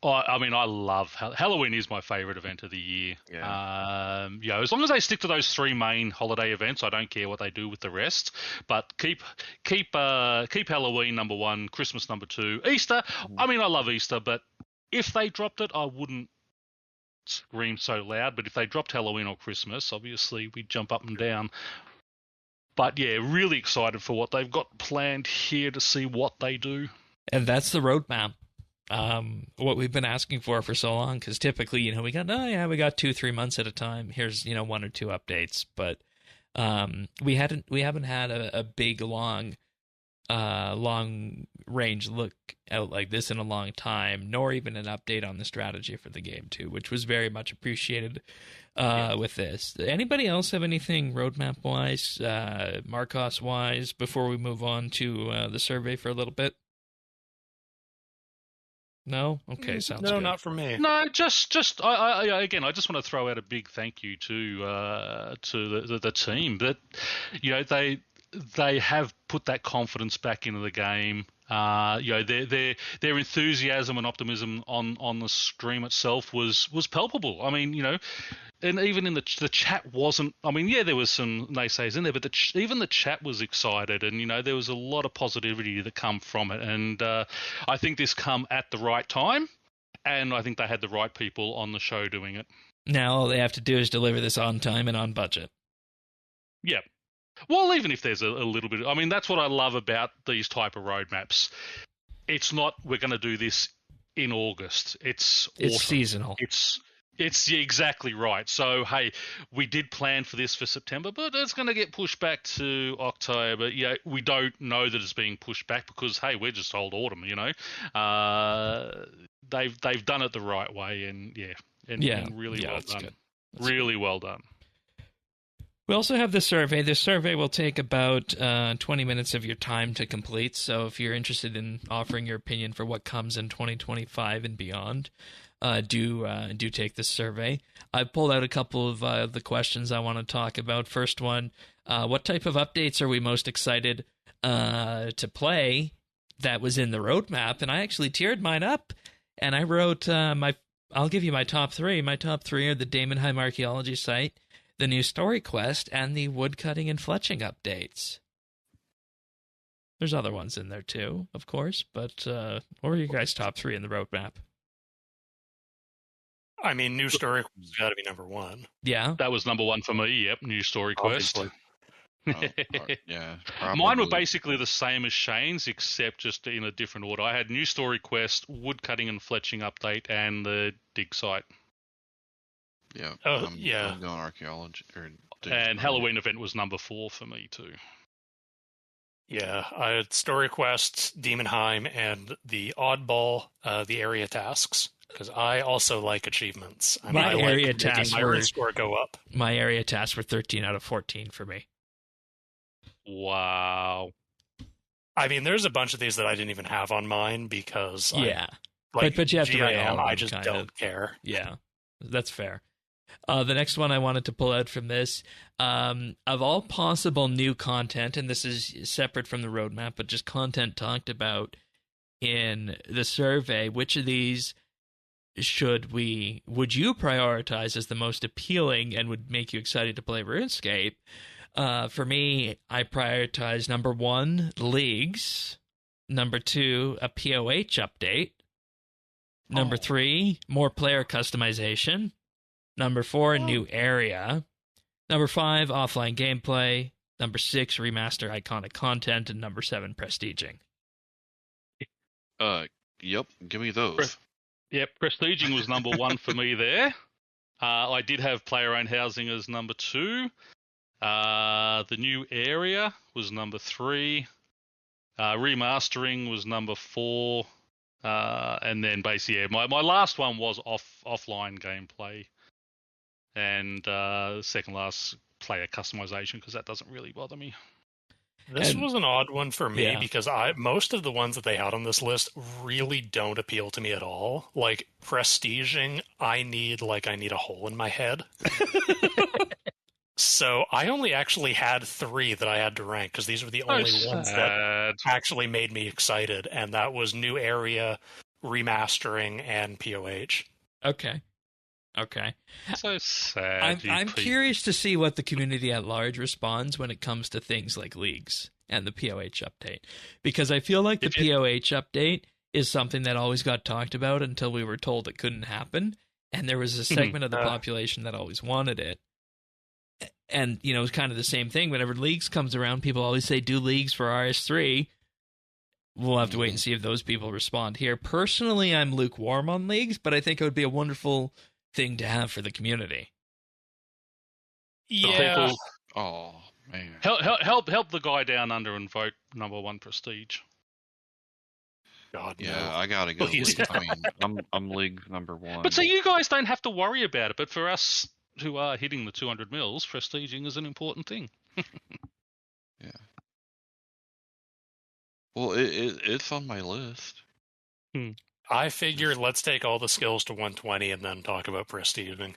I love Halloween is my favorite event of the year. Yeah. As long as they stick to those three main holiday events, I don't care what they do with the rest. But keep Halloween number one, Christmas number two, Easter. I mean, I love Easter, but if they dropped it, I wouldn't scream so loud. But if they dropped Halloween or Christmas, obviously we'd jump up and down. But yeah, really excited for what they've got planned here to see what they do. And that's the roadmap. What we've been asking for so long, because typically, we got 2-3 months at a time. Here's, 1 or 2 updates, but we haven't had a big long range look out like this in a long time, nor even an update on the strategy for the game too, which was very much appreciated with this. Anybody else have anything roadmap wise, Markos wise, before we move on to the survey for a little bit? No? Okay, sounds good. No, not for me. No, just I again, I just want to throw out a big thank you to the team that they have put that confidence back into the game. Their enthusiasm and optimism on the stream itself was palpable. I mean, and even in the chat wasn't. I mean, yeah, there was some naysayers in there, but even the chat was excited, and there was a lot of positivity that come from it. And I think this come at the right time, and I think they had the right people on the show doing it. Now all they have to do is deliver this on time and on budget. Yeah. Well, even if there's a little bit, I mean, that's what I love about these type of roadmaps. It's not we're going to do this in August. It's seasonal. It's exactly right. So, hey, we did plan for this for September, but it's going to get pushed back to October. We don't know that it's being pushed back because, hey, we're just told autumn. They've done it the right way, and really well done. Good. Really well done. We also have the survey. The survey will take about 20 minutes of your time to complete. So if you're interested in offering your opinion for what comes in 2025 and beyond, do take this survey. I pulled out a couple of the questions I want to talk about. First one, what type of updates are we most excited to play that was in the roadmap? And I actually tiered mine up, and I wrote I'll give you my top 3. My top 3 are the Daemonheim Archaeology Site, the new story quest, and the woodcutting and fletching updates. There's other ones in there too, of course, but what were your guys' top 3 in the roadmap? I mean, new story quest has got to be number 1. Yeah? That was number 1 for me, yep, new story quest. Yeah. Mine were basically the same as Shane's, except just in a different order. I had new story quest, woodcutting and fletching update, and the dig site. Yeah. Yeah. I'm going archaeology. And Halloween event was number 4 for me too. Yeah, I had story quests, Daemonheim, and the oddball, the area tasks. because I also like achievements. I My mean, I area like making tasks my were- rune score go up. My area tasks were 13 out of 14 for me. Wow. I mean, there's a bunch of these that I didn't even have on mine because Yeah. but you have to rate GIM, all of I them, just kind don't of. care. Yeah, that's fair. The next one I wanted to pull out from this, of all possible new content, and this is separate from the roadmap, but just content talked about in the survey, which of these would you prioritize as the most appealing and would make you excited to play RuneScape? For me, I prioritize number 1, leagues. Number 2, a POH update. Number 3, more player customization. Number 4, a new area. Number 5, offline gameplay. Number 6, remaster iconic content. And number 7, prestiging. Yep. Give me those. Yep, prestiging was number 1 for me there. I did have player-owned housing as number 2. The new area was number 3. Remastering was number 4. And then basically, yeah, my last one was offline gameplay. And second last, player customization, because that doesn't really bother me. This And- was an odd one for me Yeah. because most of the ones that they had on this list really don't appeal to me at all. Like prestiging, I need a hole in my head. So I only actually had 3 that I had to rank because these were the only ones that actually made me excited, and that was new area, remastering, and POH. Okay. So sad. I'm curious to see what the community at large responds when it comes to things like leagues and the POH update. Because I feel like the POH update is something that always got talked about until we were told it couldn't happen. And there was a segment of the population that always wanted it. And, you know, it's kind of the same thing. Whenever leagues comes around, people always say, do leagues for RS3. We'll have to wait and see if those people respond here. Personally, I'm lukewarm on leagues, but I think it would be a wonderful thing to have for the community. Yeah. Oh man. Help the guy down under and vote number 1 prestige. God, Yeah, no. I gotta go. Please. I mean, I'm league number 1. But so you guys don't have to worry about it. But for us who are hitting the 200 mils, prestiging is an important thing. Yeah. Well, it's on my list. I figured let's take all the skills to 120 and then talk about prestiging.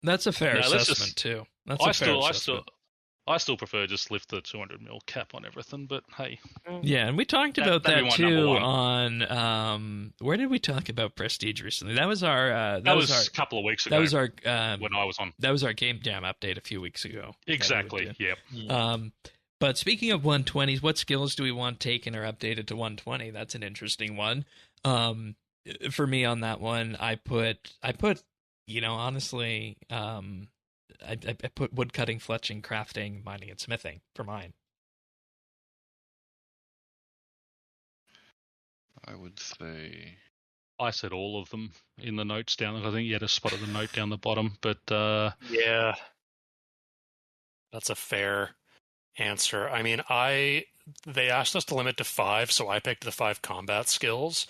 That's a fair No, let's assessment, just- too. That's a fair assessment. I still prefer just lift the 200 mil cap on everything. But hey, Yeah, and we talked about that'd that be my number too 1. on where did we talk about prestige recently? That was our that was a couple of weeks ago. that was our when I was on. that was our game jam update a few weeks ago. Exactly. Yep. But speaking of 120s, what skills do we want taken or updated to 120? That's an interesting one. For me on that one, I put you know, honestly, I put woodcutting, fletching, crafting, mining, and smithing for mine. I would say. I said all of them in the notes down. I think you had a spot of the note down the bottom, but Yeah. That's a fair answer. I mean, they asked us to limit to 5, so I picked the 5 combat skills.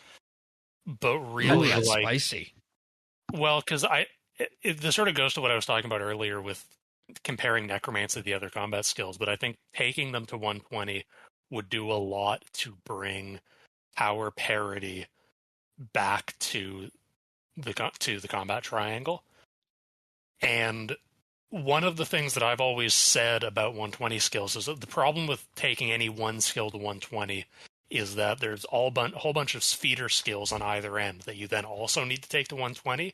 But really, that's like, spicy. well, because this sort of goes to what I was talking about earlier with comparing necromancy to the other combat skills. But I think taking them to 120 would do a lot to bring power parity back to the combat triangle. And one of the things that I've always said about 120 skills is that the problem with taking any one skill to 120 is that there's a whole bunch of feeder skills on either end that you then also need to take to 120.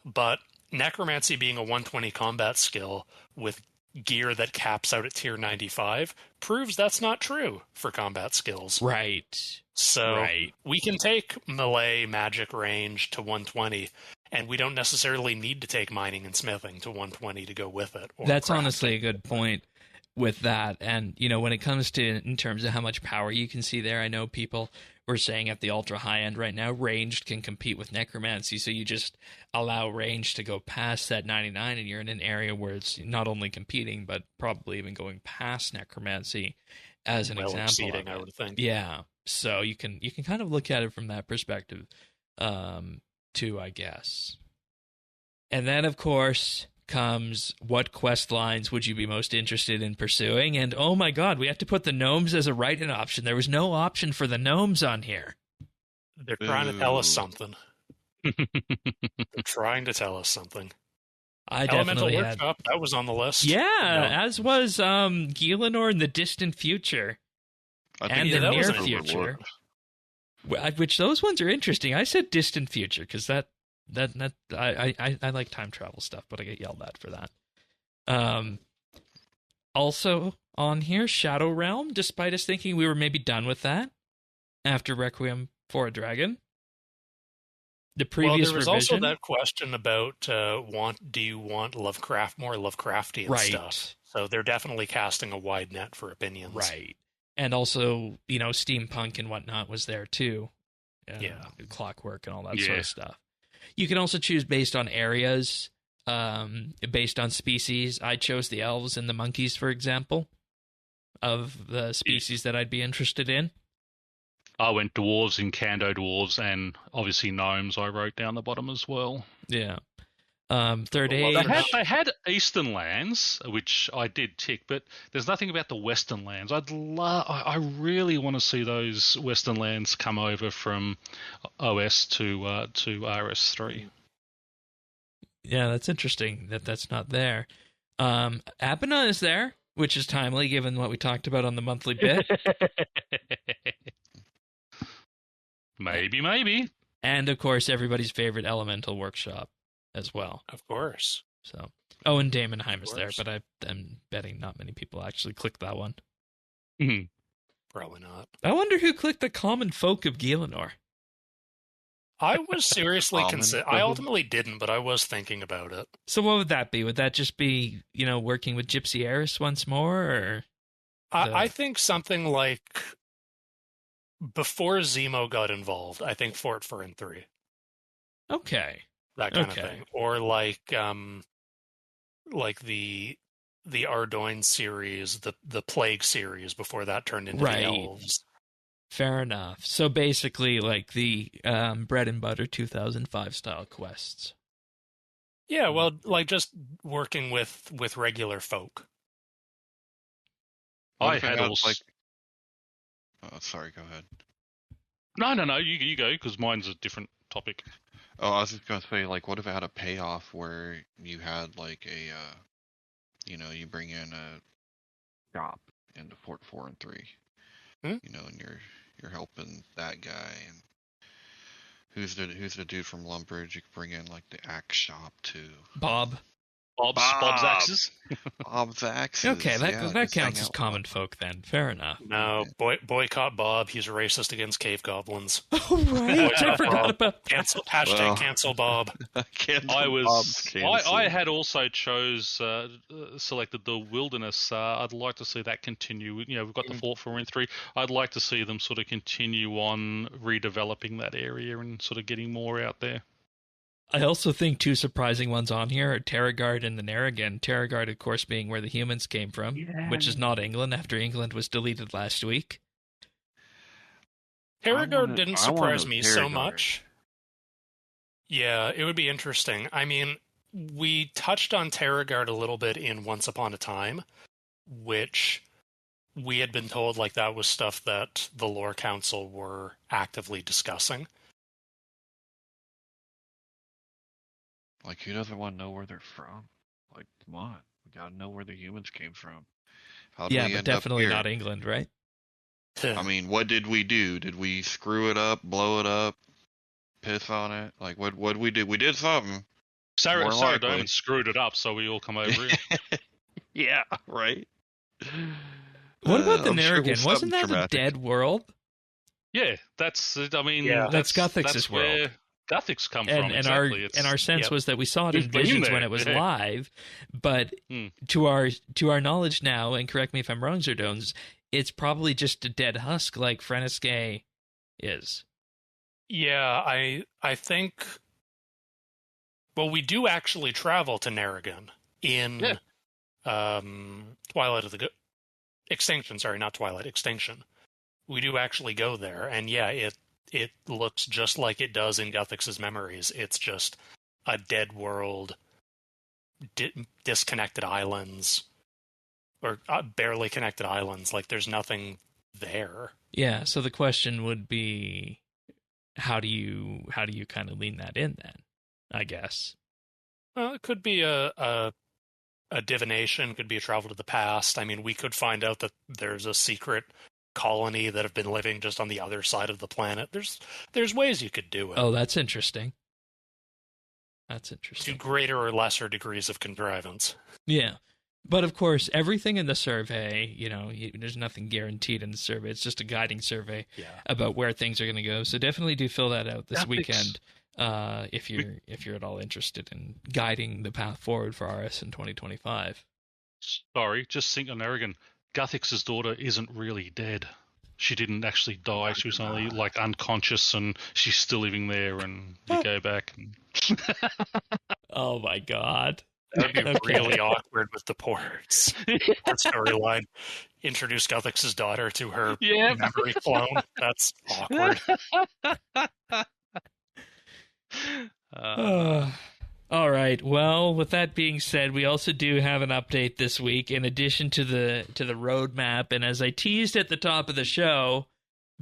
But necromancy being a 120 combat skill with gear that caps out at tier 95 proves that's not true for combat skills. Right. So we can take melee magic range to 120, and we don't necessarily need to take mining and smithing to 120 to go with it. That's honestly a good point with that. And, you know, when it comes to in terms of how much power you can see there, I know people were saying at the ultra high end right now, ranged can compete with necromancy. So you just allow range to go past that 99 and you're in an area where it's not only competing, but probably even going past necromancy as an example. Exceeding, I would think. Yeah. So you can kind of look at it from that perspective. 2, I guess. And then, of course, comes what quest lines would you be most interested in pursuing? And oh my god, we have to put the gnomes as a write-in option. There was no option for the gnomes on here. They're trying to tell us something. They're trying to tell us something. I Elemental definitely Workshop, that was on the list. Yeah, as was Gielinor in the distant future. And the near future. Which those ones are interesting. I said distant future because I like time travel stuff, but I get yelled at for that. Also on here, Shadow Realm, despite us thinking we were maybe done with that after Requiem for a Dragon. The previous there was revision, also that question about do you want more Lovecraftian stuff? So they're definitely casting a wide net for opinions. Right. And also, steampunk and whatnot was there too. Clockwork and all that sort of stuff. You can also choose based on areas, based on species. I chose the elves and the monkeys, for example, of the species that I'd be interested in. I went dwarves and Kando dwarves, and obviously gnomes I wrote down the bottom as well. Yeah. Third Age. They had Eastern lands, which I did tick, but there's nothing about the Western lands. I really want to see those Western lands come over from OS to RS3. Yeah, that's interesting that's not there. Abina is there, which is timely given what we talked about on the monthly bit. Maybe. And, of course, everybody's favorite Elemental Workshop as well. Of course. So, and Daemonheim is there, but I'm betting not many people actually clicked that one. Mm-hmm. Probably not. I wonder who clicked the Common Folk of Gielinor. I was seriously I ultimately didn't, but I was thinking about it. So what would that be? Would that just be, working with Gypsy Eris once more, or? I think something like before Zemo got involved, I think Fort Fern 3. Okay. That kind of thing. Or like the Ardoin series, the Plague series before that turned into the Elves. Fair enough. So basically like the bread and butter 2005 style quests. Yeah, well, like just working with regular folk. I had also... Oh, sorry, go ahead. No, you go, because mine's a different topic. Oh, I was just going to say, what if it had a payoff where you had, you bring in a shop into Fort 4 and 3, and you're helping that guy, and who's the dude from Lumbridge? You could bring in, the axe shop, too. Bob's axes. Bob's axes. Okay, that counts as common folk then. Fair enough. No, boycott Bob. He's racist against cave goblins. Oh, right. I forgot about cancel cancel Bob. I had also selected the wilderness. I'd like to see that continue. We've got the Fort 4 and 3. I'd like to see them sort of continue on redeveloping that area and sort of getting more out there. I also think two surprising ones on here are Terragard and the Narragain. Terragard, of course, being where the humans came from, which is not England after England was deleted last week. Terragard didn't surprise me so much. Yeah, it would be interesting. I mean, we touched on Terragard a little bit in Once Upon a Time, which we had been told that was stuff that the Lore Council were actively discussing. Who doesn't want to know where they're from? Come on. We gotta know where the humans came from. How do we end definitely up here? Not England, right? I mean, what did we do? Did we screw it up, blow it up, piss on it? What did we do? We did something. Sarah Doman screwed it up, so we all come over here. Yeah, right. What about the Narragain? Wasn't that a dead world? Yeah, that's. I mean, that's Guthix's world. Guthix come from, exactly. Our sense was that we saw it in visions when it was live, but to our knowledge now, and correct me if I'm wrong, Zerdones, it's probably just a dead husk like Frenesque is. Yeah, I think. Well, we do actually travel to Narragain in Twilight of the Extinction. Sorry, not Twilight. Extinction. We do actually go there, and it looks just like it does in Guthix's memories. It's just a dead world, disconnected islands, or barely connected islands. Like there's nothing there. Yeah, so the question would be, how do you kind of lean that in then, I guess? It could be a divination, could be a travel to the past. I mean, we could find out that there's a secret colony that have been living just on the other side of the planet. There's ways you could do it. Oh, that's interesting. That's To interesting. greater or lesser degrees of contrivance. Yeah. But of course, everything in the survey, there's nothing guaranteed in the survey. It's just a guiding survey about where things are going to go. So definitely do fill that out this weekend if you're at all interested in guiding the path forward for RS in 2025. Sorry, just think on Aragon. Guthix's daughter isn't really dead. She didn't actually die. She was only like unconscious, and she's still living there. And you go back. And... Oh my god. That would be really awkward with the ports. That storyline. Introduce Guthix's daughter to her memory clone. That's awkward. All right. Well, with that being said, we also do have an update this week in addition to the roadmap. And as I teased at the top of the show,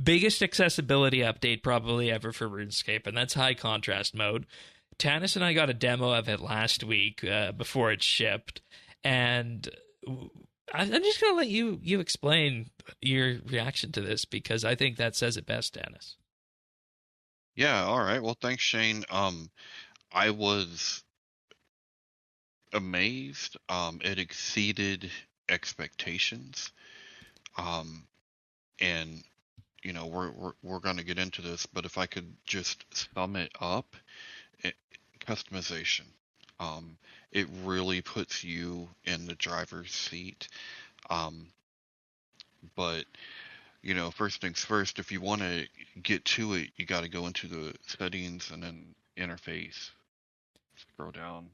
biggest accessibility update probably ever for RuneScape, and that's high contrast mode. Tanis and I got a demo of it last week before it shipped, and I'm just going to let you explain your reaction to this, because I think that says it best, Tanis. Yeah, all right. Well, thanks, Shane. I was amazed. It exceeded expectations. And we're going to get into this, but if I could just sum it up, customization. It really puts you in the driver's seat. But first things first, if you want to get to it, you got to go into the settings and then interface. Scroll down.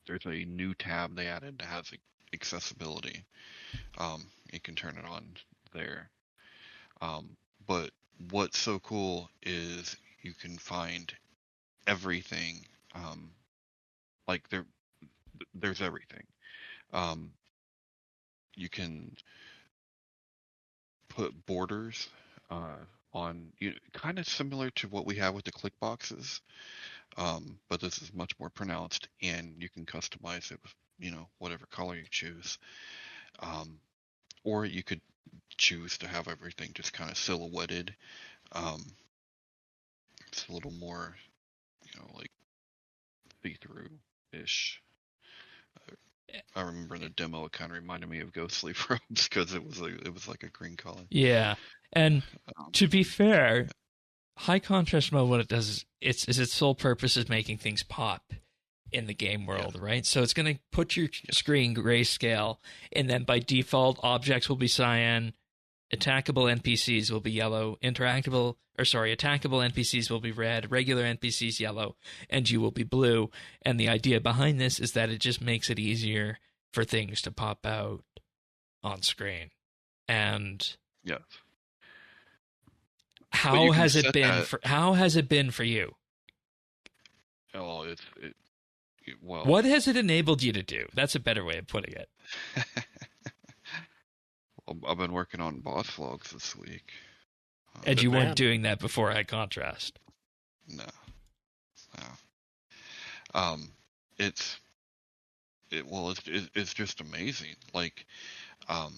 There's a new tab they added that has accessibility. You can turn it on there. But what's so cool is you can find everything. Like there's everything. You can put borders on, kind of similar to what we have with the click boxes, but this is much more pronounced, and you can customize it with whatever color you choose, or you could choose to have everything just kind of silhouetted. It's a little more like see-through-ish. I remember in the demo it kind of reminded me of Ghostly Robes because it was like a green color. Yeah, and to be fair, high contrast mode, what it does is its sole purpose is making things pop in the game world, right? So it's going to put your screen grayscale, and then by default, objects will be cyan, attackable NPCs will be yellow, attackable NPCs will be red, regular NPCs yellow, and you will be blue. And the idea behind this is that it just makes it easier for things to pop out on screen. And how has it been for you? Oh, well. What has it enabled you to do? That's a better way of putting it. I've been working on boss logs this week. And you weren't doing that before high contrast? No. It's just amazing. Like, so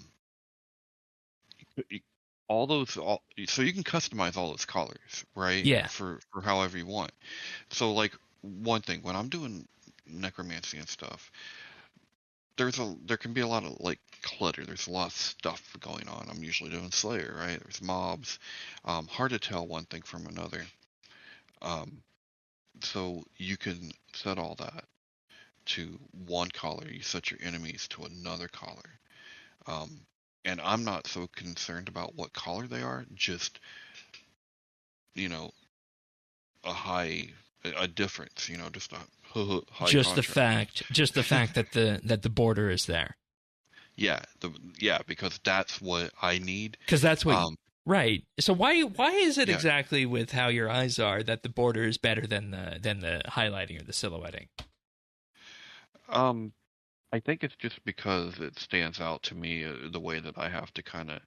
you can customize all those colors, right? Yeah. For however you want. So, like, one thing, when I'm doing necromancy and stuff, there can be a lot of like clutter. There's a lot of stuff going on. I'm usually doing Slayer, right? There's mobs. Hard to tell one thing from another. So you can set all that to one color. You set your enemies to another color. And I'm not so concerned about what color they are. Just a difference. Just a high just contrast. the fact that the border is there. Yeah, because that's what I need. Because that's what Right. So why is it Yeah. exactly with how your eyes are that the border is better than the highlighting or the silhouetting? Um, I think it's just because it stands out to me the way that I have to kind of,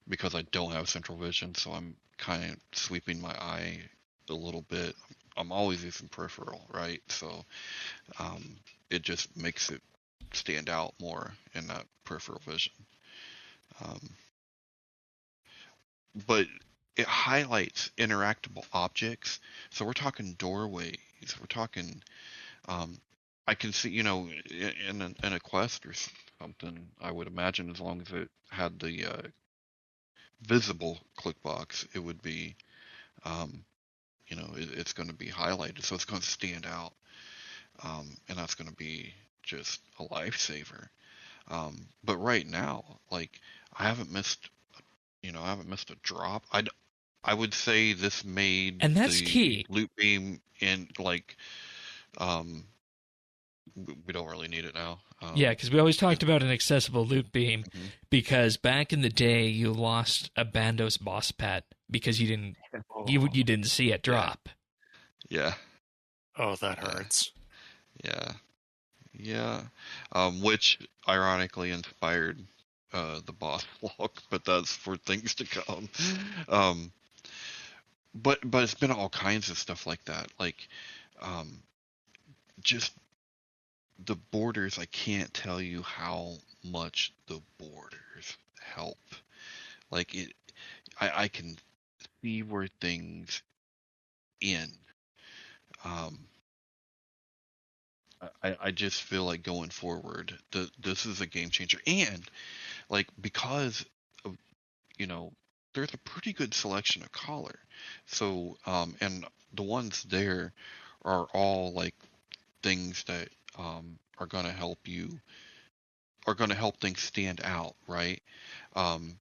because I don't have central vision, so I'm kind of sweeping my eye a little bit. I'm always using peripheral, right? So um, it just makes it stand out more in that peripheral vision. Um, but it highlights interactable objects. So we're talking doorways. We're talking. Um, I can see, in a quest or something. I would imagine as long as it had the visible click box, it would be, um, it's going to be highlighted, so it's going to stand out, and that's going to be just a lifesaver. But right now, like, I haven't missed, I haven't missed a drop. I would say this made And that's the key. loot beam in like, um, we don't really need it now. Yeah, because we always talked about an accessible loot beam Mhm. because back in the day you lost a Bandos boss pet because you didn't see it drop. Yeah, Oh, that yeah, hurts. yeah, yeah. Which ironically inspired the boss log, but that's for things to come. Um, but it's been all kinds of stuff like that, like um, just the borders. I can't tell you how much the borders help. Like I can see where things end. Um, I just feel like going forward, this is a game changer, and like because of, you know, there's a pretty good selection of color, so and the ones there are all like things that are gonna help you, are gonna help things stand out, right? Um,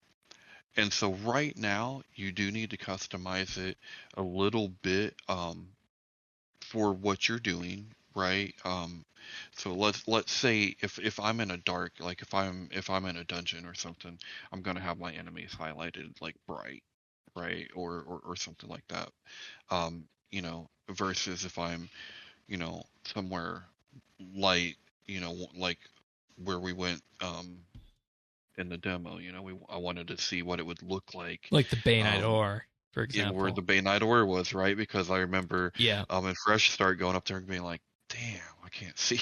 and so right now you do need to customize it a little bit for what you're doing, right? So let's say if I'm in a dark, like if I'm in a dungeon or something, I'm gonna have my enemies highlighted like bright, right? Or something like that. Versus if I'm, somewhere light, like where we went in the demo, I wanted to see what it would look like. Like the Bayonet Um, ore, for yeah, where example. the Bay Knight Ore was, right? Because I remember Yeah. in Fresh Start going up there and being like, damn, I can't see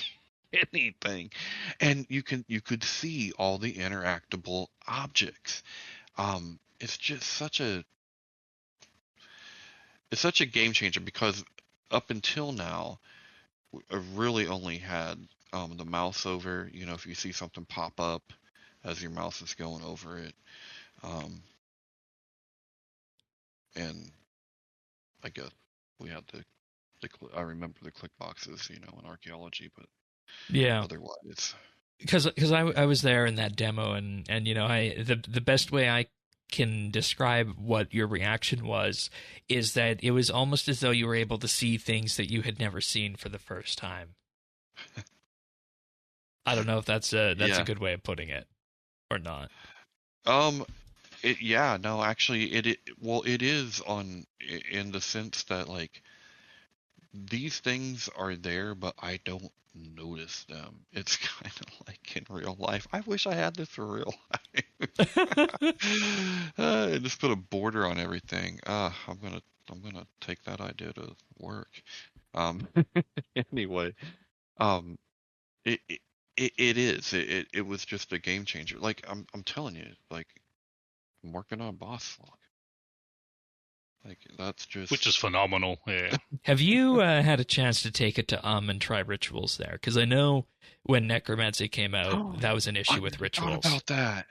anything. And you could see all the interactable objects. It's just such a game changer because up until now, I've really only had the mouse over, if you see something pop up as your mouse is going over it. Um, and I guess we had I remember the click boxes, in archaeology, but Yeah. otherwise. Because I was there in that demo and the best way I can describe what your reaction was is that it was almost as though you were able to see things that you had never seen for the first time. I don't know if that's a Yeah. good way of putting it or not. Um. Yeah. No. Actually, well, it is in the sense that like these things are there, but I don't notice them. It's kind of like in real life. I wish I had this for real life. Just put a border on everything. I'm gonna take that idea to work. Um. Anyway. Um. It. It is. It was just a game changer. Like I'm telling you, like I'm working on a boss log. Like that's which just. is phenomenal. Yeah. Have you had a chance to take it to and try rituals there? Because I know when Necromancy came out, that was an I issue with forgot rituals about that.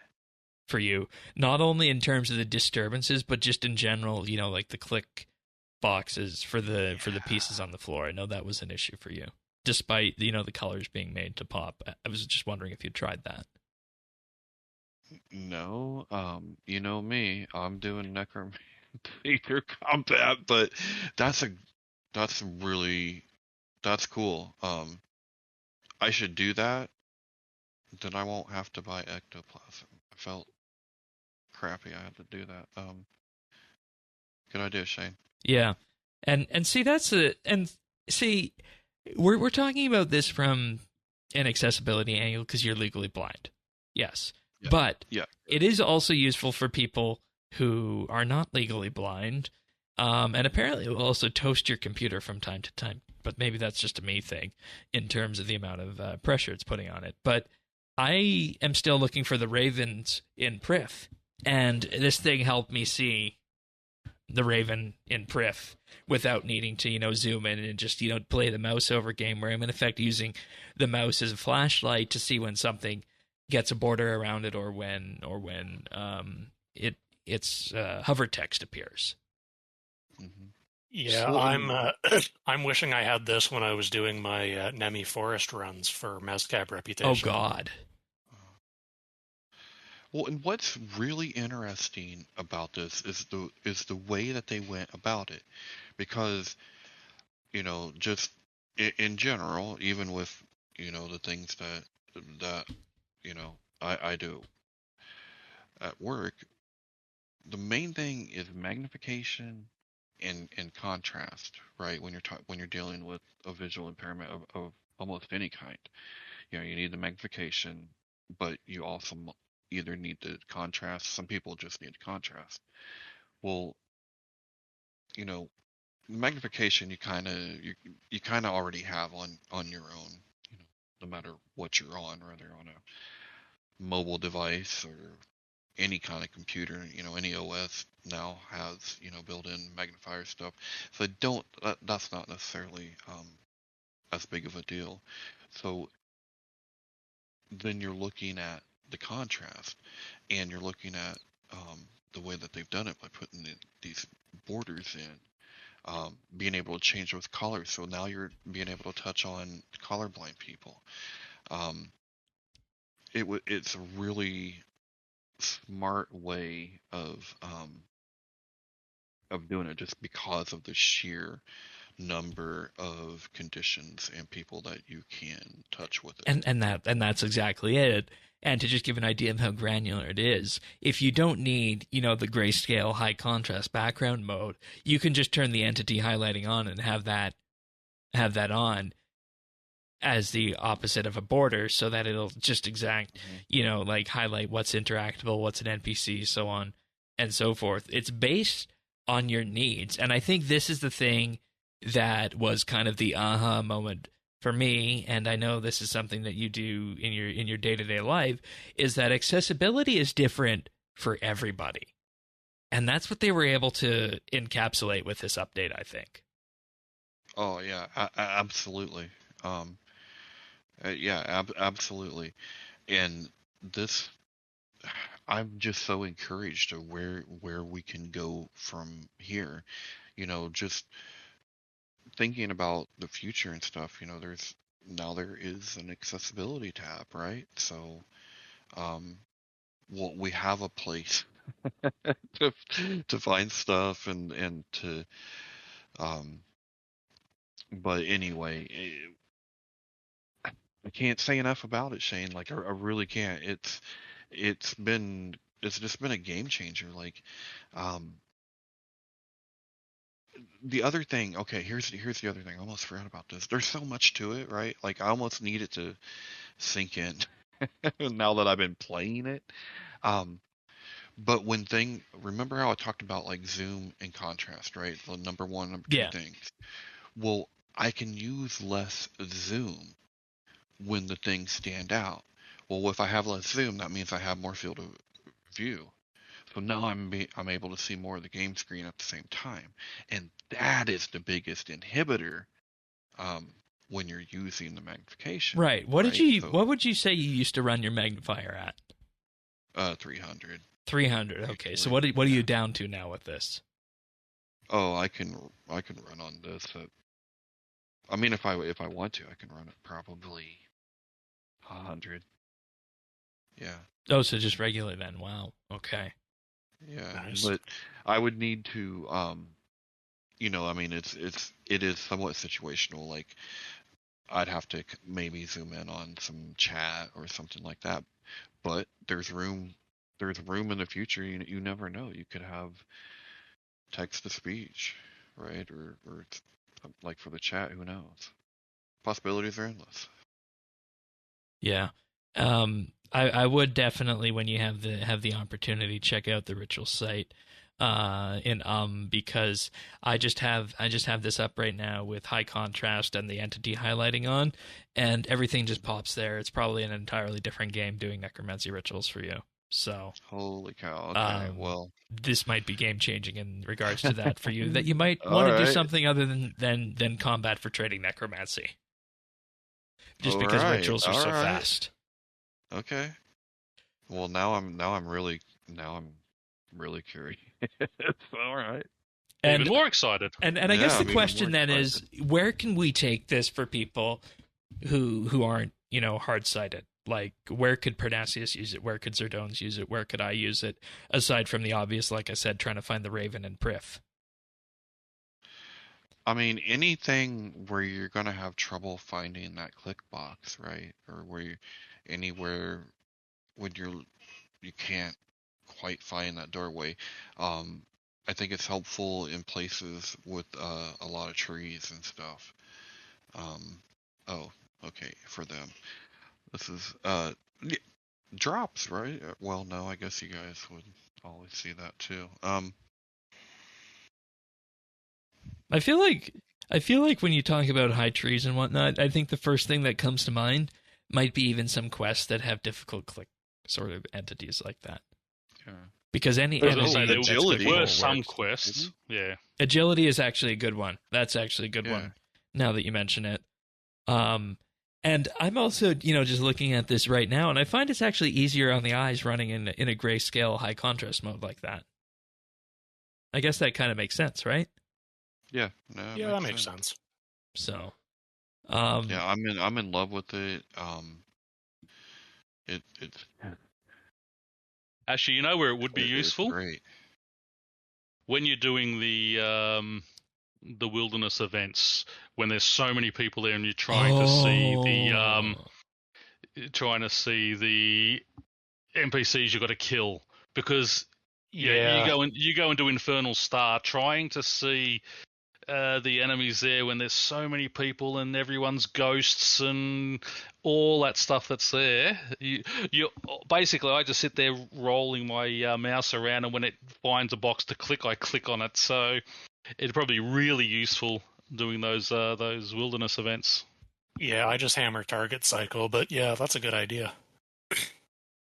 for you. Not only in terms of the disturbances, but just in general. Like the click boxes for the pieces on the floor. I know that was an issue for you, despite the colors being made to pop. I was just wondering if you tried that. No, you know me. I'm doing necromancy through combat, but that's a that's really that's cool. I should do that. Then I won't have to buy ectoplasm. I felt crappy. I had to do that. Good idea, Shane. Yeah, and see see we're talking about this from an accessibility angle because you're legally blind. Yes, Yeah. but Yeah. it is also useful for people who are not legally blind, and apparently it will also toast your computer from time to time. But maybe that's just a me thing in terms of the amount of pressure it's putting on it. But I am still looking for the ravens in Prif, and this thing helped me see the raven in Prif without needing to, zoom in and just, play the mouse over game where I'm in effect using the mouse as a flashlight to see when something gets a border around it or when its hover text appears. Mm-hmm. Yeah, I'm wishing I had this when I was doing my Nemi Forest runs for Mousecap Reputation. Oh God. Well, and what's really interesting about this is the way that they went about it, because just in general, even with the things that I do at work, the main thing is magnification and contrast, right? When you're dealing with a visual impairment of almost any kind, you need the magnification, but you also either need the contrast. Some people just need the contrast. Well, you know, magnification you kind of already have on your own, no matter what you're on, whether on a mobile device or any kind of computer. Any OS now has built-in magnifier stuff, so that's not necessarily as big of a deal. So then you're looking at the contrast, and you're looking at the way that they've done it by putting these borders in, being able to change those colors. So now you're being able to touch on colorblind people. It's a really smart way of doing it, just because of the sheer number of conditions and people that you can touch with it. And that's exactly it. And to just give an idea of how granular it is, if you don't need, the grayscale high contrast background mode, you can just turn the entity highlighting on and have that on as the opposite of a border, so that it'll just like highlight what's interactable, what's an NPC, so on and so forth. It's based on your needs. And I think this is the thing that was kind of the aha moment for me, and I know this is something that you do in your day-to-day life, is that accessibility is different for everybody. And that's what they were able to encapsulate with this update, I think. Oh yeah, absolutely. Absolutely. And this, I'm just so encouraged to where we can go from here. Just thinking about the future and stuff. There is an accessibility tab, right? So, we have a place to find stuff and to, but anyway. I can't say enough about it, Shane. Like, I really can't. It's just been a game changer. Like, the other thing. Okay, here's the other thing. I almost forgot about this. There's so much to it, right? Like, I almost need it to sink in now that I've been playing it. But remember how I talked about like zoom and contrast, right? The number one, number two things. Well, I can use less zoom when the things stand out. Well, if I have less zoom, that means I have more field of view. So now I'm able to see more of the game screen at the same time, and that is the biggest inhibitor when you're using the magnification. Right. What would you say you used to run your magnifier at? 300. 300. Okay. So what are you down to now with this? Oh, I can run on this. I mean, if I want to, I can run it probably 100. Yeah. Oh, so just regular then. Wow. Okay. Yeah. Nice. But I would need to, I mean, it is somewhat situational. Like, I'd have to maybe zoom in on some chat or something like that. But there's room in the future. You never know. You could have, text to speech, right? Or like for the chat, who knows? Possibilities are endless. Yeah. I would definitely, when you have the opportunity, check out the ritual site in because I just have this up right now with high contrast and the entity highlighting on, and everything just pops there. It's probably an entirely different game doing necromancy rituals for you. So Holy cow! Okay, well, this might be game changing in regards to that for you. That you might all want to do right. something other than combat for trading necromancy, just All because right, rituals are all so right. fast. Okay. Well, now I'm really curious. All right. Even more excited. And I Yeah, guess the I'm even more question then is, where can we take this for people who aren't, hard sighted? Like, where could Parnassius use it? Where could Zerdones use it? Where could I use it? Aside from the obvious, like I said, trying to find the Raven and Prif. I mean, anything where you're gonna have trouble finding that click box, right? Or anywhere when you can't quite find that doorway. I think it's helpful in places with a lot of trees and stuff. Oh, okay, for them. This is drops, right? Well, no, I guess you guys would always see that too. I feel like when you talk about high trees and whatnot, I think the first thing that comes to mind might be even some quests that have difficult click sort of entities like that. Yeah. Because any There agility were works. some quests. Yeah. Agility is actually a good one. That's actually a good Yeah. one. Now that you mention it. And I'm also, just looking at this right now, and I find it's actually easier on the eyes running in a grayscale high contrast mode like that. I guess that kind of makes sense, right? Yeah. No, Yeah, that makes sense. So, yeah, I'm in love with it. It's Actually, where it would be it's useful? great. When you're doing the wilderness events, when there's so many people there and you're trying to see the NPCs you've got to kill, because you go into Infernal Star trying to see the enemies there when there's so many people and everyone's ghosts and all that stuff that's there. You basically, I just sit there rolling my mouse around, and when it finds a box to click, I click on it. So it'd probably be really useful doing those wilderness events. Yeah, I just hammer target cycle, but yeah, that's a good idea.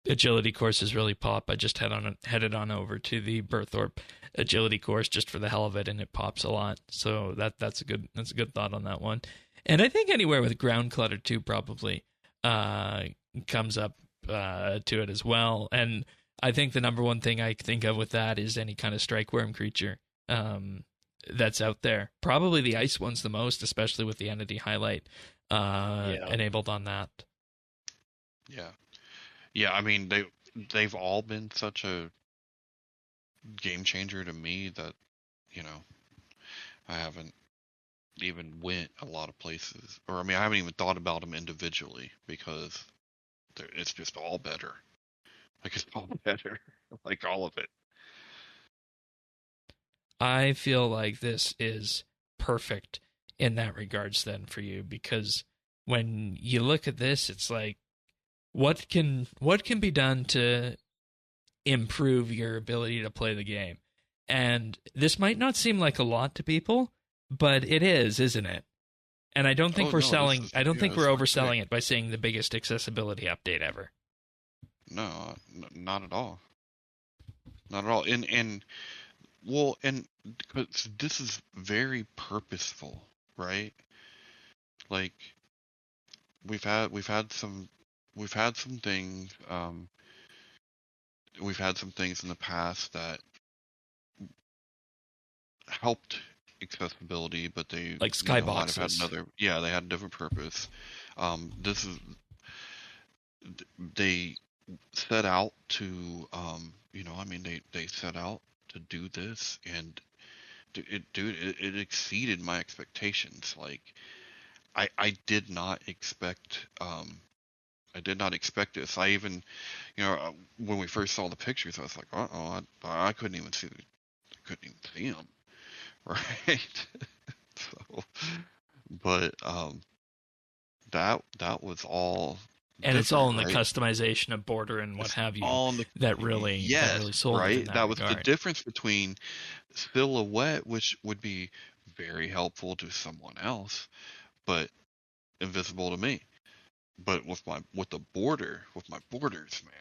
Agility courses really pop. I just headed on over to the Berthorpe agility course just for the hell of it, and it pops a lot. So that's a good thought on that one. And I think anywhere with ground clutter too probably comes up to it as well. And I think the number one thing I think of with that is any kind of strike worm creature that's out there. Probably the ice one's the most, especially with the entity highlight enabled on that. Yeah. Yeah, I mean they've all been such a game changer to me that, I haven't even went a lot of places, or I mean I haven't even thought about them individually because it's just all better. Like it's all better, like all of it. I feel like this is perfect in that regards then for you, because when you look at this, it's like, what can be done to improve your ability to play the game? And this might not seem like a lot to people, but it is, isn't it? And I don't think we're overselling it by saying the biggest accessibility update ever. No, not at all. Not at all. And because this is very purposeful, right? Like we've had some things. We've had some things in the past that helped accessibility, but they like might skyboxes. have had they had a different purpose. They set out to they set out to do this, and it exceeded my expectations. Like I did not expect this. I even when we first saw the pictures, I was like, I couldn't even see couldn't even see them, right? So, but that was all. And it's all in the right? customization of border and what It's have you all in the, that really sold it right? in that That was the regard. difference between silhouette, which would be very helpful to someone else, but invisible to me. But with my borders, man,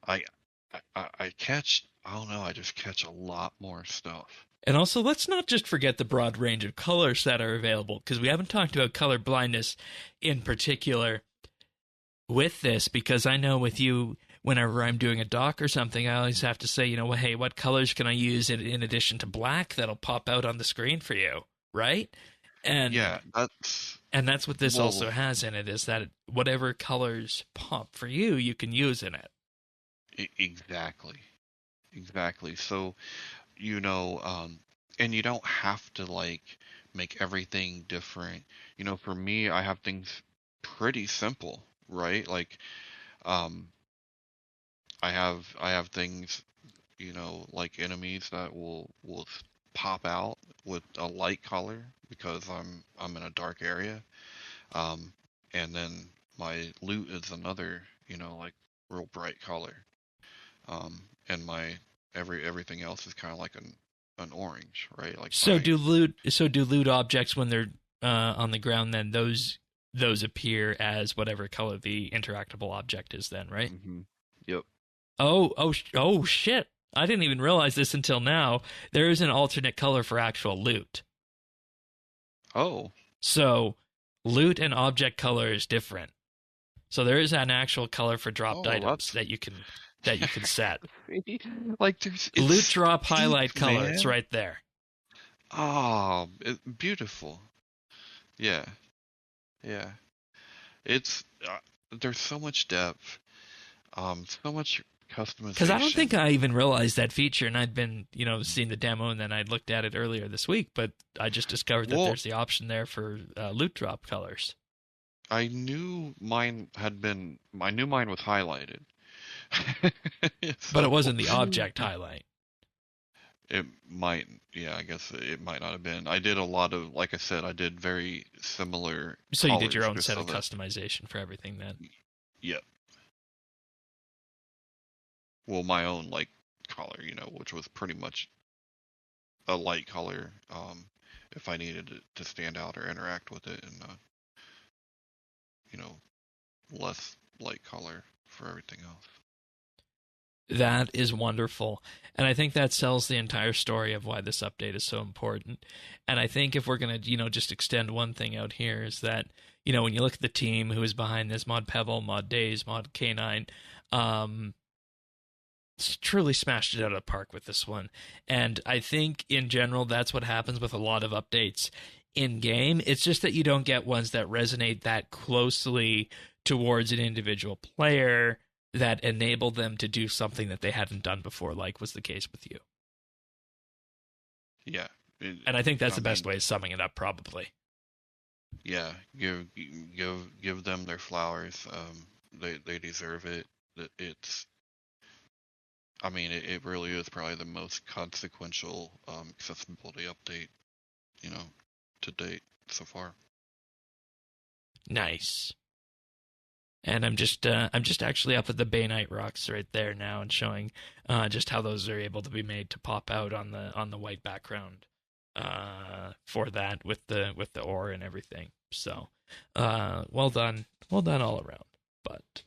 I catch, I don't know, I just catch a lot more stuff. And also, let's not just forget the broad range of colors that are available, because we haven't talked about color blindness in particular with this, because I know with you, whenever I'm doing a doc or something, I always have to say, you know, hey, what colors can I use in addition to black that'll pop out on the screen for you, right? And Yeah, that's what this well, also has in it, is that whatever colors pop for you, you can use in it. exactly. So, you know, and you don't have to like make everything different. You know, for me, I have things pretty simple, right? Like, um, I have things, you know, like enemies that will pop out with a light color because I'm in a dark area. And then my loot is another, you know, like real bright color. And my everything else is kind of like an orange, right? Like So do loot objects when they're on the ground, then those appear as whatever color the interactable object is then, right? Mm-hmm. Yep. Oh shit. I didn't even realize this until now. There is an alternate color for actual loot. Oh. So loot and object color is different. So there is an actual color for dropped items that you can set. Like there's Loot drop highlight color, man. it's right there. Oh, beautiful. Yeah. Yeah. It's there's so much depth. So much customization. Because I don't think I even realized that feature, and I'd been, you know, seeing the demo, and then I'd looked at it earlier this week, but I just discovered that there's the option there for loot drop colors. I knew mine was highlighted. But it wasn't the object highlight. It might, yeah, I guess it might not have been. I did a lot of, like I said, I did very similar. So you did your own set of customization for everything then? Yep. Well, my own like color, you know, which was pretty much a light color. If I needed it to stand out or interact with it, and you know, less light color for everything else. That is wonderful. And I think that sells the entire story of why this update is so important. And I think if we're going to, you know, just extend one thing out here is that, you know, when you look at the team who is behind this, Mod Pebble, Mod Days, Mod K9, truly smashed it out of the park with this one. And I think in general, that's what happens with a lot of updates in game. It's just that you don't get ones that resonate that closely towards an individual player that enable them to do something that they hadn't done before, like was the case with you. Yeah. And I think that's the best way of summing it up, probably. Yeah, give them their flowers. They deserve it. It's, I mean, it really is probably the most consequential accessibility update, you know, to date so far. Nice. And I'm just actually up at the Bainite rocks right there now and showing just how those are able to be made to pop out on the white background for that with the ore and everything. So well done all around. But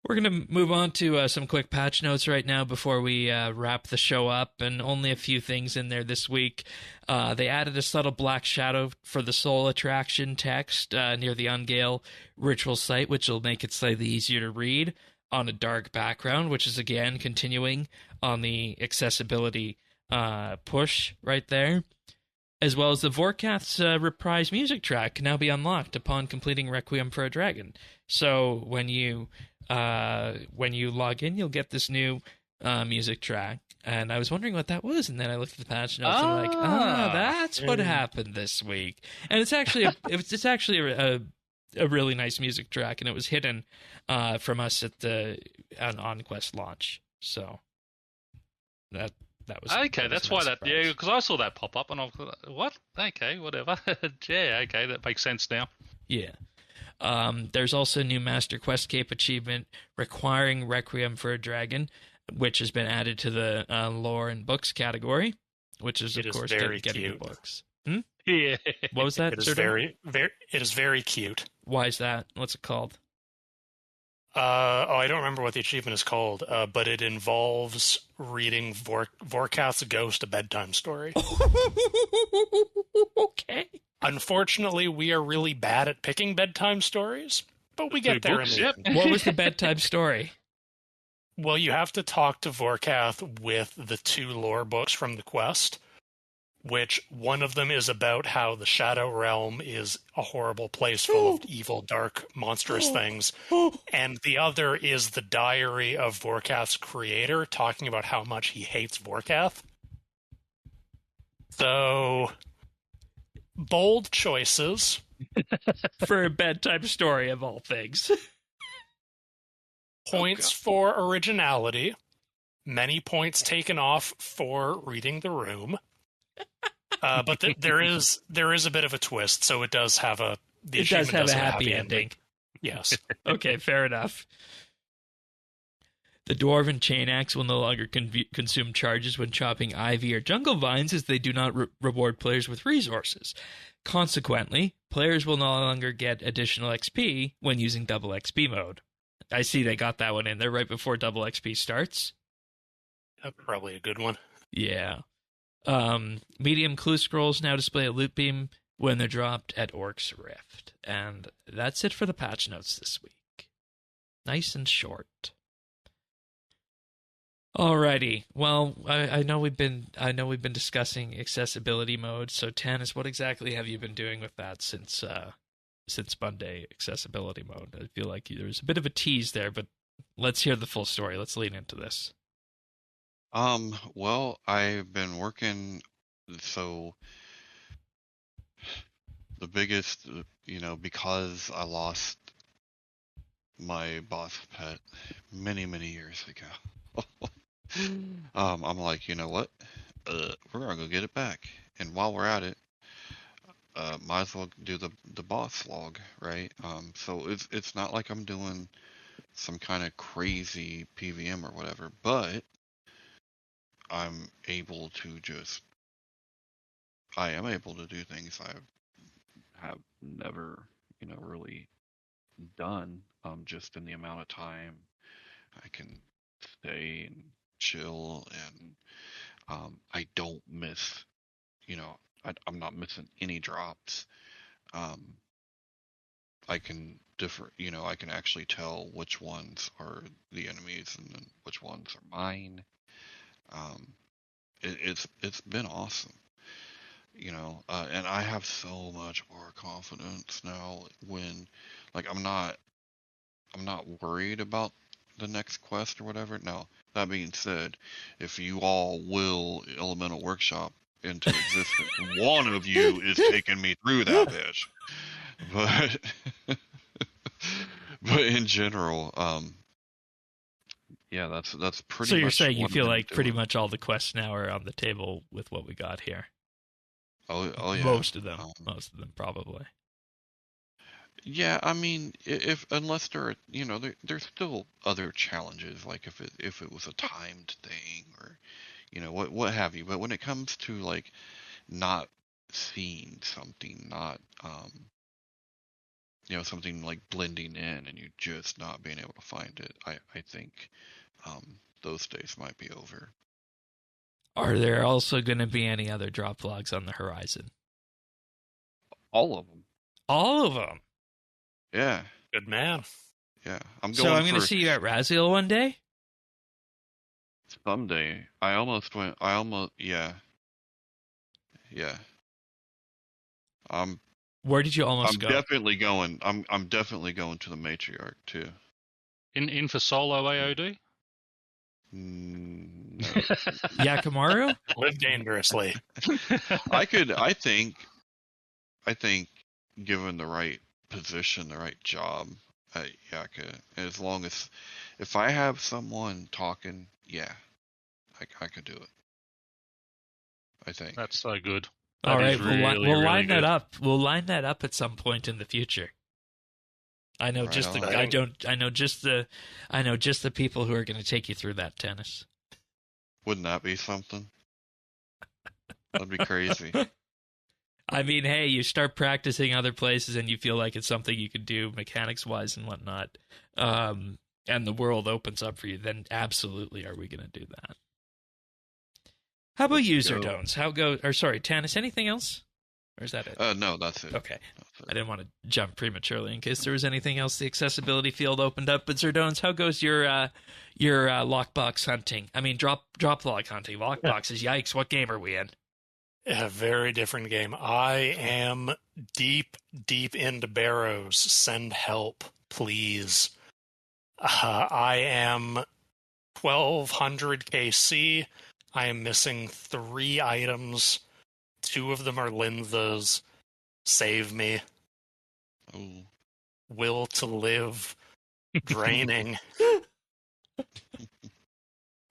we're going to move on to some quick patch notes right now before we wrap the show up, and only a few things in there this week. They added a subtle black shadow for the soul attraction text near the Ungale ritual site, which will make it slightly easier to read on a dark background, which is, again, continuing on the accessibility push right there. As well as the Vorkath's reprise music track can now be unlocked upon completing Requiem for a Dragon. So when you log in, you'll get this new music track. And I was wondering what that was, and then I looked at the patch notes and I'm like, that's what happened this week. And it's actually a really nice music track, and it was hidden from us at on Quest launch. So Okay, that's my why that. Yeah, surprise. because I saw that pop up and I thought, what? Okay, whatever. Yeah, okay, that makes sense now. Yeah. There's also a new Master Quest Cape achievement requiring Requiem for a Dragon, which has been added to the lore and books category, which is, of course, very getting the cute. books. Yeah. What was that? It is Zerto? it is very cute. Why is that? What's it called? I don't remember what the achievement is called, but it involves reading Vorkath's Ghost, a bedtime story. Okay. Unfortunately, we are really bad at picking bedtime stories, but we get there in the end. What was the bedtime story? Well, you have to talk to Vorkath with the 2 lore books from the quest, which one of them is about how the Shadow Realm is a horrible place full of evil, dark, monstrous things, and the other is the diary of Vorkath's creator, talking about how much he hates Vorkath. So, bold choices. For a bedtime story, of all things. Points for originality. Many points taken off for reading the room. But there is a bit of a twist, so it does have a happy ending. Yes. Okay, fair enough. The Dwarven Chain Axe will no longer consume charges when chopping ivy or jungle vines, as they do not reward players with resources. Consequently, players will no longer get additional XP when using double XP mode. I see they got that one in there right before double XP starts. That's probably a good one. Yeah. Medium clue scrolls now display a loot beam when they're dropped at Orc's Rift. And that's it for the patch notes this week. Nice and short. Alrighty. Well, I know we've been discussing accessibility mode. So Tanis, what exactly have you been doing with that since Monday accessibility mode? I feel like there's a bit of a tease there, but let's hear the full story. Let's lean into this. Well, I've been working, so the biggest, because I lost my boss pet many, many years ago. I'm like, you know what? We're gonna go get it back. And while we're at it, might as well do the boss log, right? So it's not like I'm doing some kind of crazy PVM or whatever, but I am able to do things I have never, really done, just in the amount of time I can stay and chill, and I don't miss, I'm not missing any drops. I can I can actually tell which ones are the enemies and then which ones are mine. It's been awesome, and I have so much more confidence now when, like, I'm not worried about the next quest or whatever. Now, that being said, if you all will Elemental Workshop into existence, one of you is taking me through that bitch. But in general, yeah, that's pretty much. So you're saying you what feel I've been like pretty doing. much all the quests now are on the table with what we got here. Oh yeah. Most of them probably. Yeah, I mean, unless there are, there's still other challenges, like if it was a timed thing or, what have you. But when it comes to, like, not seeing something, not something like blending in and you just not being able to find it, I think those days might be over. Are there also going to be any other drop logs on the horizon? All of them. All of them. Yeah. Good man. Yeah. I'm going to see you at Raziel one day? Someday. Yeah. Yeah. Where did you almost go? I'm definitely going to the Matriarch too. In for solo AOD? No. Yakamaru? Live dangerously. I think given the right position, the right job at Yaka, as long as if I have someone talking, yeah, I could do it. I think. That's so good. All right, is really, we'll really line that good. up. We'll line that up at some point in the future. I know Right just the on. I know just the people who are going to take you through that, Tennis. Wouldn't that be something? That'd be crazy. I mean, hey, you start practicing other places and you feel like it's something you could do mechanics-wise and whatnot, and the world opens up for you, then absolutely are we going to do that. How about you, Zerdones? Tannis, anything else? Or is that it? No, that's it. Okay. That's it. I didn't want to jump prematurely in case there was anything else the accessibility field opened up. But Zerdones, how goes your lockbox hunting? I mean, drop log hunting. Lockboxes, yikes, what game are we in? A very different game. I am deep into barrows. Send help, please. I am 1200 KC. I am missing 3 items. 2 of them are Linthas. Save me. Oh. Will to live. Draining.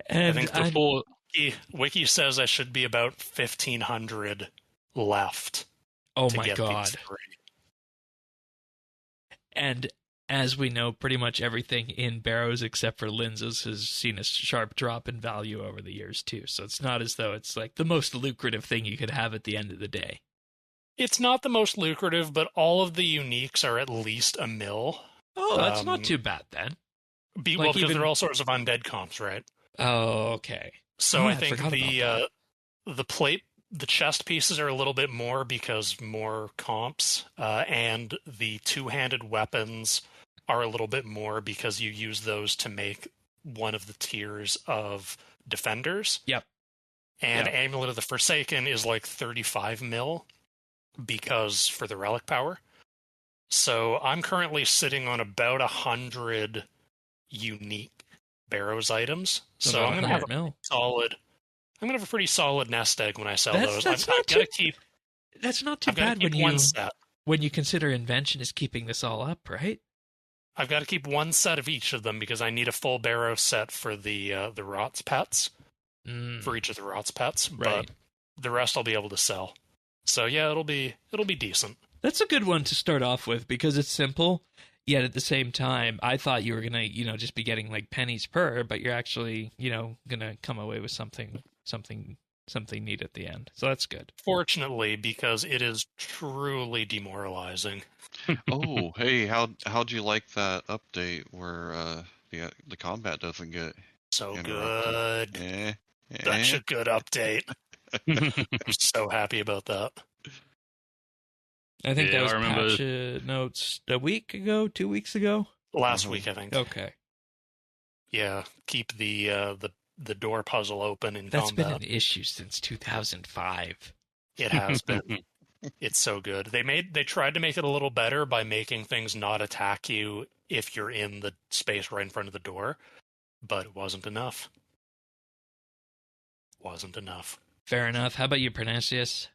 And I think Wiki says I should be about 1500 left. oh to my get god. these 3. And as we know, pretty much everything in barrows except for Linzas has seen a sharp drop in value over the years too. So it's not as though it's like the most lucrative thing you could have at the end of the day. It's not the most lucrative, but all of the uniques are at least a mil. Oh, that's not too bad then. Because they're all sorts of undead comps, right? Oh, okay. So Oh, I think the chest pieces are a little bit more because more comps, and the 2-handed weapons are a little bit more because you use those to make one of the tiers of defenders. Yep. And Amulet of the Forsaken is like 35 mil because for the relic power. So I'm currently sitting on about 100 unique barrows items. So I'm going to have a pretty solid nest egg when I sell those. I've got to keep. That's not too bad when you consider invention is keeping this all up, right? I've got to keep 1 set of each of them because I need a full barrow set for the Rots pets, for each of the Rots pets. Right. But the rest I'll be able to sell. So yeah, it'll be decent. That's a good one to start off with because it's simple. Yet at the same time, I thought you were gonna, just be getting like pennies per, but you're actually, gonna come away with something neat at the end. So that's good. Fortunately, because it is truly demoralizing. Oh, hey, how'd you like that update where the combat doesn't get so interrupted? Good? Yeah. Such a good update. I'm so happy about that. I think that was patch notes a week ago, 2 weeks ago? Last week, I think. Okay. Yeah, keep the door puzzle open in That's combat. Been an issue since 2005. It has been. It's so good. They tried to make it a little better by making things not attack you if you're in the space right in front of the door, but it wasn't enough. Fair enough. How about you, Pronuncius?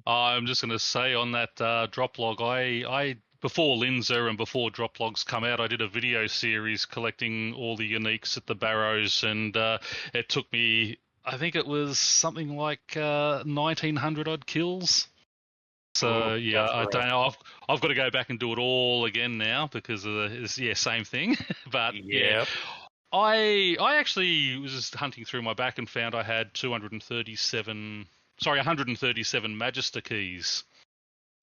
I'm just going to say on that drop log, I before Linzer and before drop logs come out, I did a video series collecting all the uniques at the barrows, and it took me, I think it was something like 1,900 odd kills. So yeah, I don't know. I've got to go back and do it all again now because of the same thing. But yeah. I actually was just hunting through my back and found I had 137 Magister keys.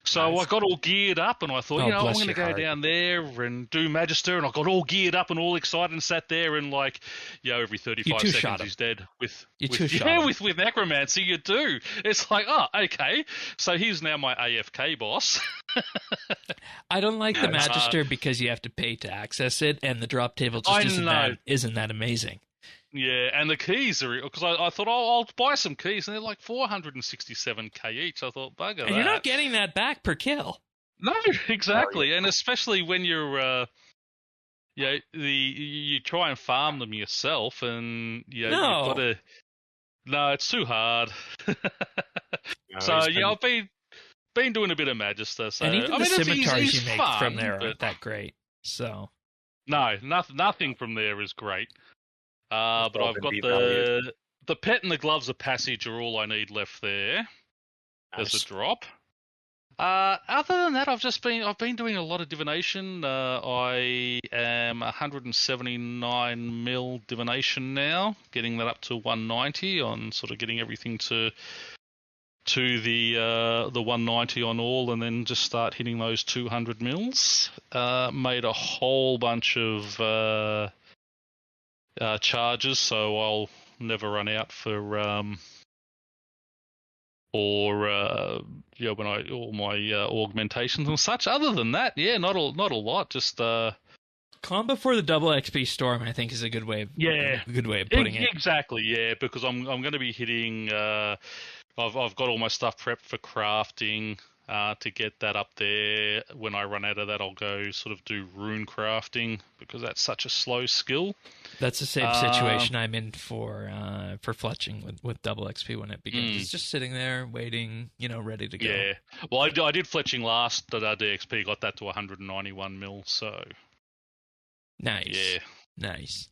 So nice. I got all geared up and I thought, I'm going to go down there and do Magister, and I got all geared up and all excited and sat there and every 35 seconds he's dead with Necromancy. You do. It's like, oh, okay. So he's now my AFK boss. I don't like the Magister because you have to pay to access it, and the drop table just isn't that amazing. Yeah, and the keys are, because I thought, I'll buy some keys, and they're like 467k each. I thought, bugger that. And you're not getting that back per kill. No, exactly, and especially when you're, you try and farm them yourself, and you've got to. No, it's too hard. I've been doing a bit of Magister. So and even the scimitars you make fun, from there aren't that great. So no, nothing from there is great. But I've got the pet and the gloves of passage are all I need left there. As a drop. Other than that, I've been doing a lot of divination. I am 179 mil divination now, getting that up to 190 on sort of getting everything to the 190 on all, and then just start hitting those 200 mils. Made a whole bunch of charges, so I'll never run out for when all my augmentations and such. Other than that, yeah, not a lot. Just calm before the double XP storm, I think, is a good way. Of putting it. Exactly, yeah, because I'm going to be hitting. I've got all my stuff prepped for crafting to get that up there. When I run out of that, I'll go sort of do rune crafting because that's such a slow skill. That's the same situation I'm in for fletching with double XP when it begins. It's just sitting there waiting, ready to go. Yeah. Well, I did fletching last at DXP, got that to 191 mil. So nice. Yeah. Nice.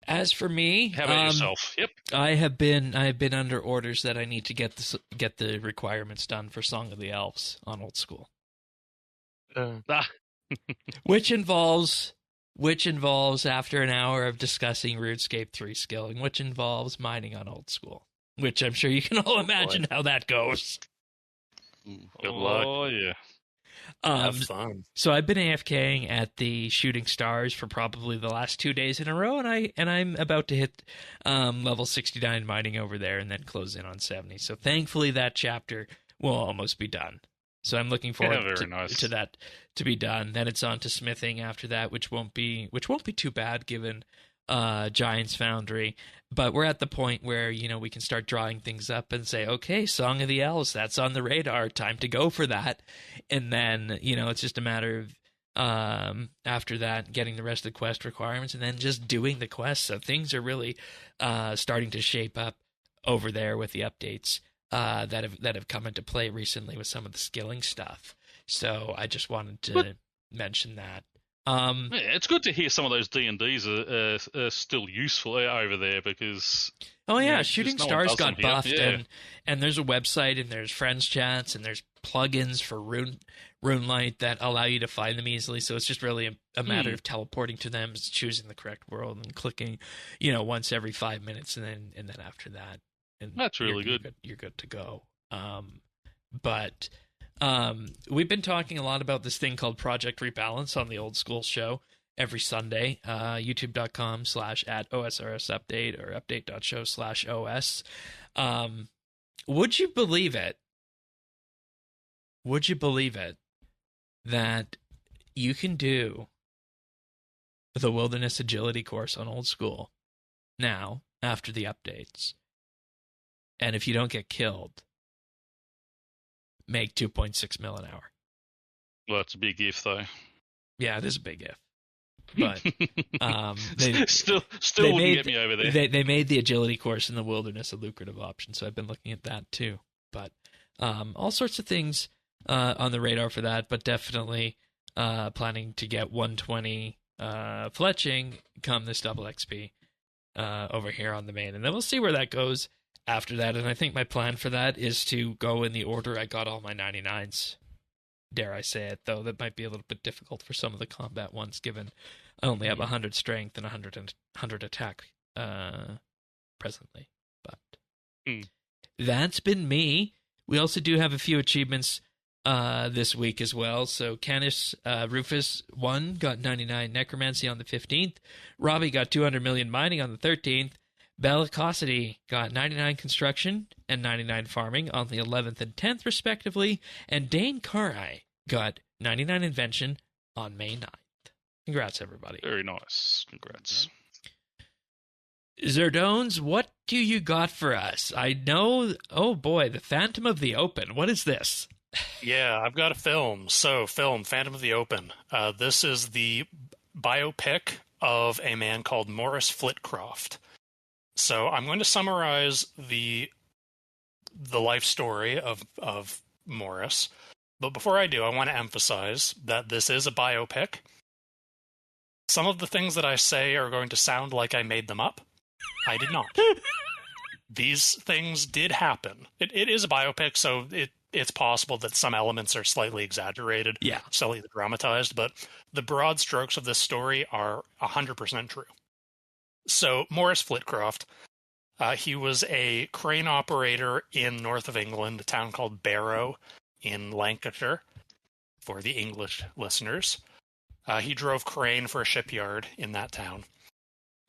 As for me, how about yourself? Yep. I have been under orders that I need to get the requirements done for Song of the Elves on Old School, which involves after an hour of discussing RuneScape 3 skilling, which involves mining on Old School, which I'm sure you can all imagine how that goes. Good luck. Oh yeah. Have fun. So I've been AFKing at the Shooting Stars for probably the last 2 days in a row, and I'm about to hit level 69 mining over there and then close in on 70. So thankfully that chapter will almost be done. So I'm looking forward to that to be done. Then it's on to smithing after that, which won't be too bad given Giant's Foundry. But we're at the point where, we can start drawing things up and say, okay, Song of the Elves, that's on the radar, time to go for that. And then, it's just a matter of, after that, getting the rest of the quest requirements and then just doing the quest. So things are really starting to shape up over there with the updates that have come into play recently with some of the skilling stuff. So I just wanted to mention that. It's good to hear some of those D&Ds are still useful over there because... Oh, yeah, Shooting Stars got buffed, and there's a website, and there's friends chats, and there's plugins for RuneLite that allow you to find them easily, so it's just really a matter of teleporting to them, choosing the correct world, and clicking, once every 5 minutes, and then after that. And that's really good. You're good to go. But... we've been talking a lot about this thing called Project Rebalance on the Old School show every Sunday, youtube.com/@OSRSupdate or update.show/OS. Would you believe it? Would you believe it that you can do the Wilderness Agility course on Old School now after the updates? And if you don't get killed, make 2.6 mil an hour. Well, it's a big if, though. Yeah, it is a big if. But they still wouldn't get me over there. They made the agility course in the wilderness a lucrative option, so I've been looking at that too. But all sorts of things on the radar for that, but definitely planning to get 120 fletching come this double XP over here on the main. And then we'll see where that goes after that. And I think my plan for that is to go in the order I got all my 99s. Dare I say it, though, that might be a little bit difficult for some of the combat ones, given I only have 100 strength and 100 attack presently. But that's been me. We also do have a few achievements this week as well. So Canis Rufus 1 got 99 necromancy on the 15th. Robbie got 200 million mining on the 13th. Bellicosity got 99 construction and 99 farming on the 11th and 10th, respectively. And Dane Karai got 99 invention on May 9th. Congrats, everybody. Very nice. Congrats. Zerdones, what do you got for us? I know, oh boy, the Phantom of the Open. What is this? Yeah, I've got a film. So, Phantom of the Open. This is the biopic of a man called Morris Flitcroft. So I'm going to summarize the life story of Morris. But before I do, I want to emphasize that this is a biopic. Some of the things that I say are going to sound like I made them up. I did not. these things did happen. It is a biopic, so it's possible that some elements are slightly exaggerated, slightly dramatized, but the broad strokes of this story are 100% true. So Maurice Flitcroft, he was a crane operator in north of England, a town called Barrow in Lancashire, for the English listeners. He drove crane for a shipyard in that town.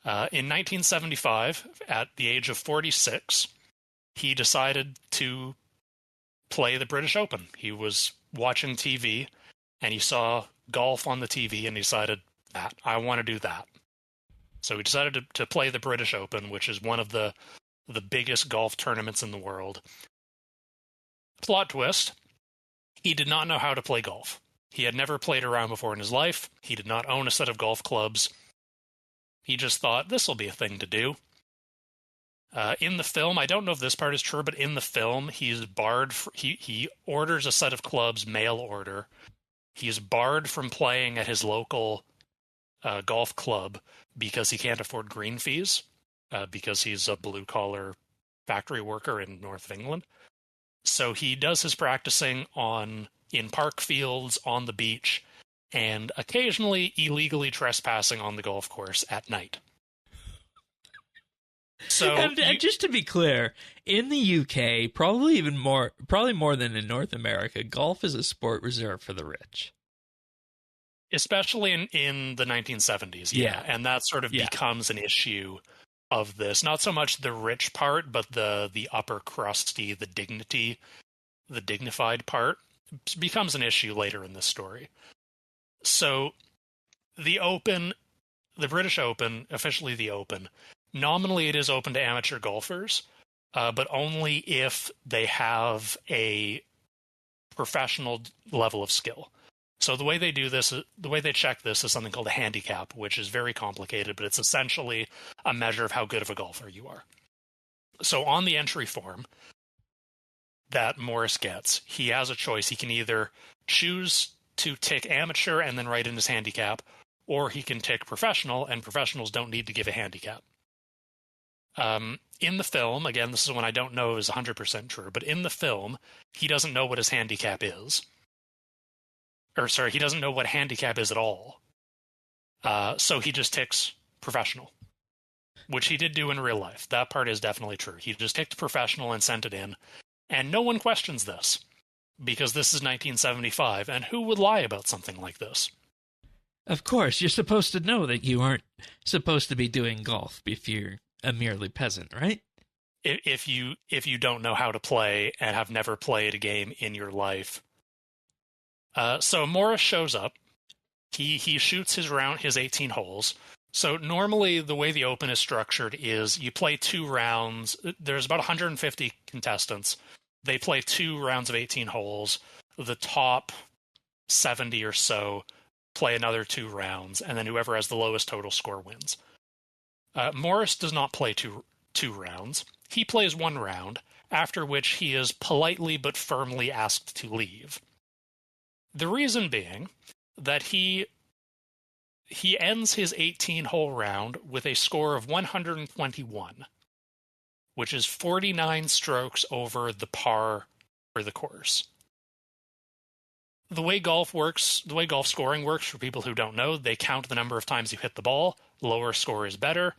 In 1975, at the age of 46, he decided to play the British Open. He was watching TV, and he saw golf on the TV, and he decided, that I want to do that. So he decided to play the British Open, which is one of the biggest golf tournaments in the world. Plot twist, he did not know how to play golf. He had never played around before in his life. He did not own a set of golf clubs. He just thought, this will be a thing to do. In the film, I don't know if this part is true, but in the film, he's barred. He orders a set of clubs, mail order. He's barred from playing at his local golf club because he can't afford green fees, because he's a blue-collar factory worker in north of England. So he does his practicing in park fields, on the beach, and occasionally illegally trespassing on the golf course at night. So, and just to be clear, in the UK, probably more than in North America, golf is a sport reserved for the rich. Especially in the 1970s, yeah. And that sort of becomes an issue of this. Not so much the rich part, but the upper crusty, the dignified part becomes an issue later in this story. So the British Open, officially the Open, nominally it is open to amateur golfers, but only if they have a professional level of skill. So the way they do this, the way they check this is something called a handicap, which is very complicated, but it's essentially a measure of how good of a golfer you are. So on the entry form that Maurice gets, he has a choice. He can either choose to tick amateur and then write in his handicap, or he can tick professional, and professionals don't need to give a handicap. In the film, again, this is one I don't know is 100% true, but in the film, he doesn't know what his handicap is. He doesn't know what handicap is at all. So he just ticks professional, which he did do in real life. That part is definitely true. He just ticked professional and sent it in. And no one questions this, because this is 1975, and who would lie about something like this? Of course, you're supposed to know that you aren't supposed to be doing golf if you're a merely peasant, right? If you don't know how to play and have never played a game in your life. So Maurice shows up. He shoots his 18 holes. So normally the way the Open is structured is you play 2 rounds. There's about 150 contestants. They play 2 rounds of 18 holes. The top 70 or so play another 2 rounds, and then whoever has the lowest total score wins. Maurice does not play two rounds. He plays 1 round, after which he is politely but firmly asked to leave. The reason being that he ends his 18-hole round with a score of 121, which is 49 strokes over the par for the course. The way golf scoring works, for people who don't know, they count the number of times you hit the ball. Lower score is better.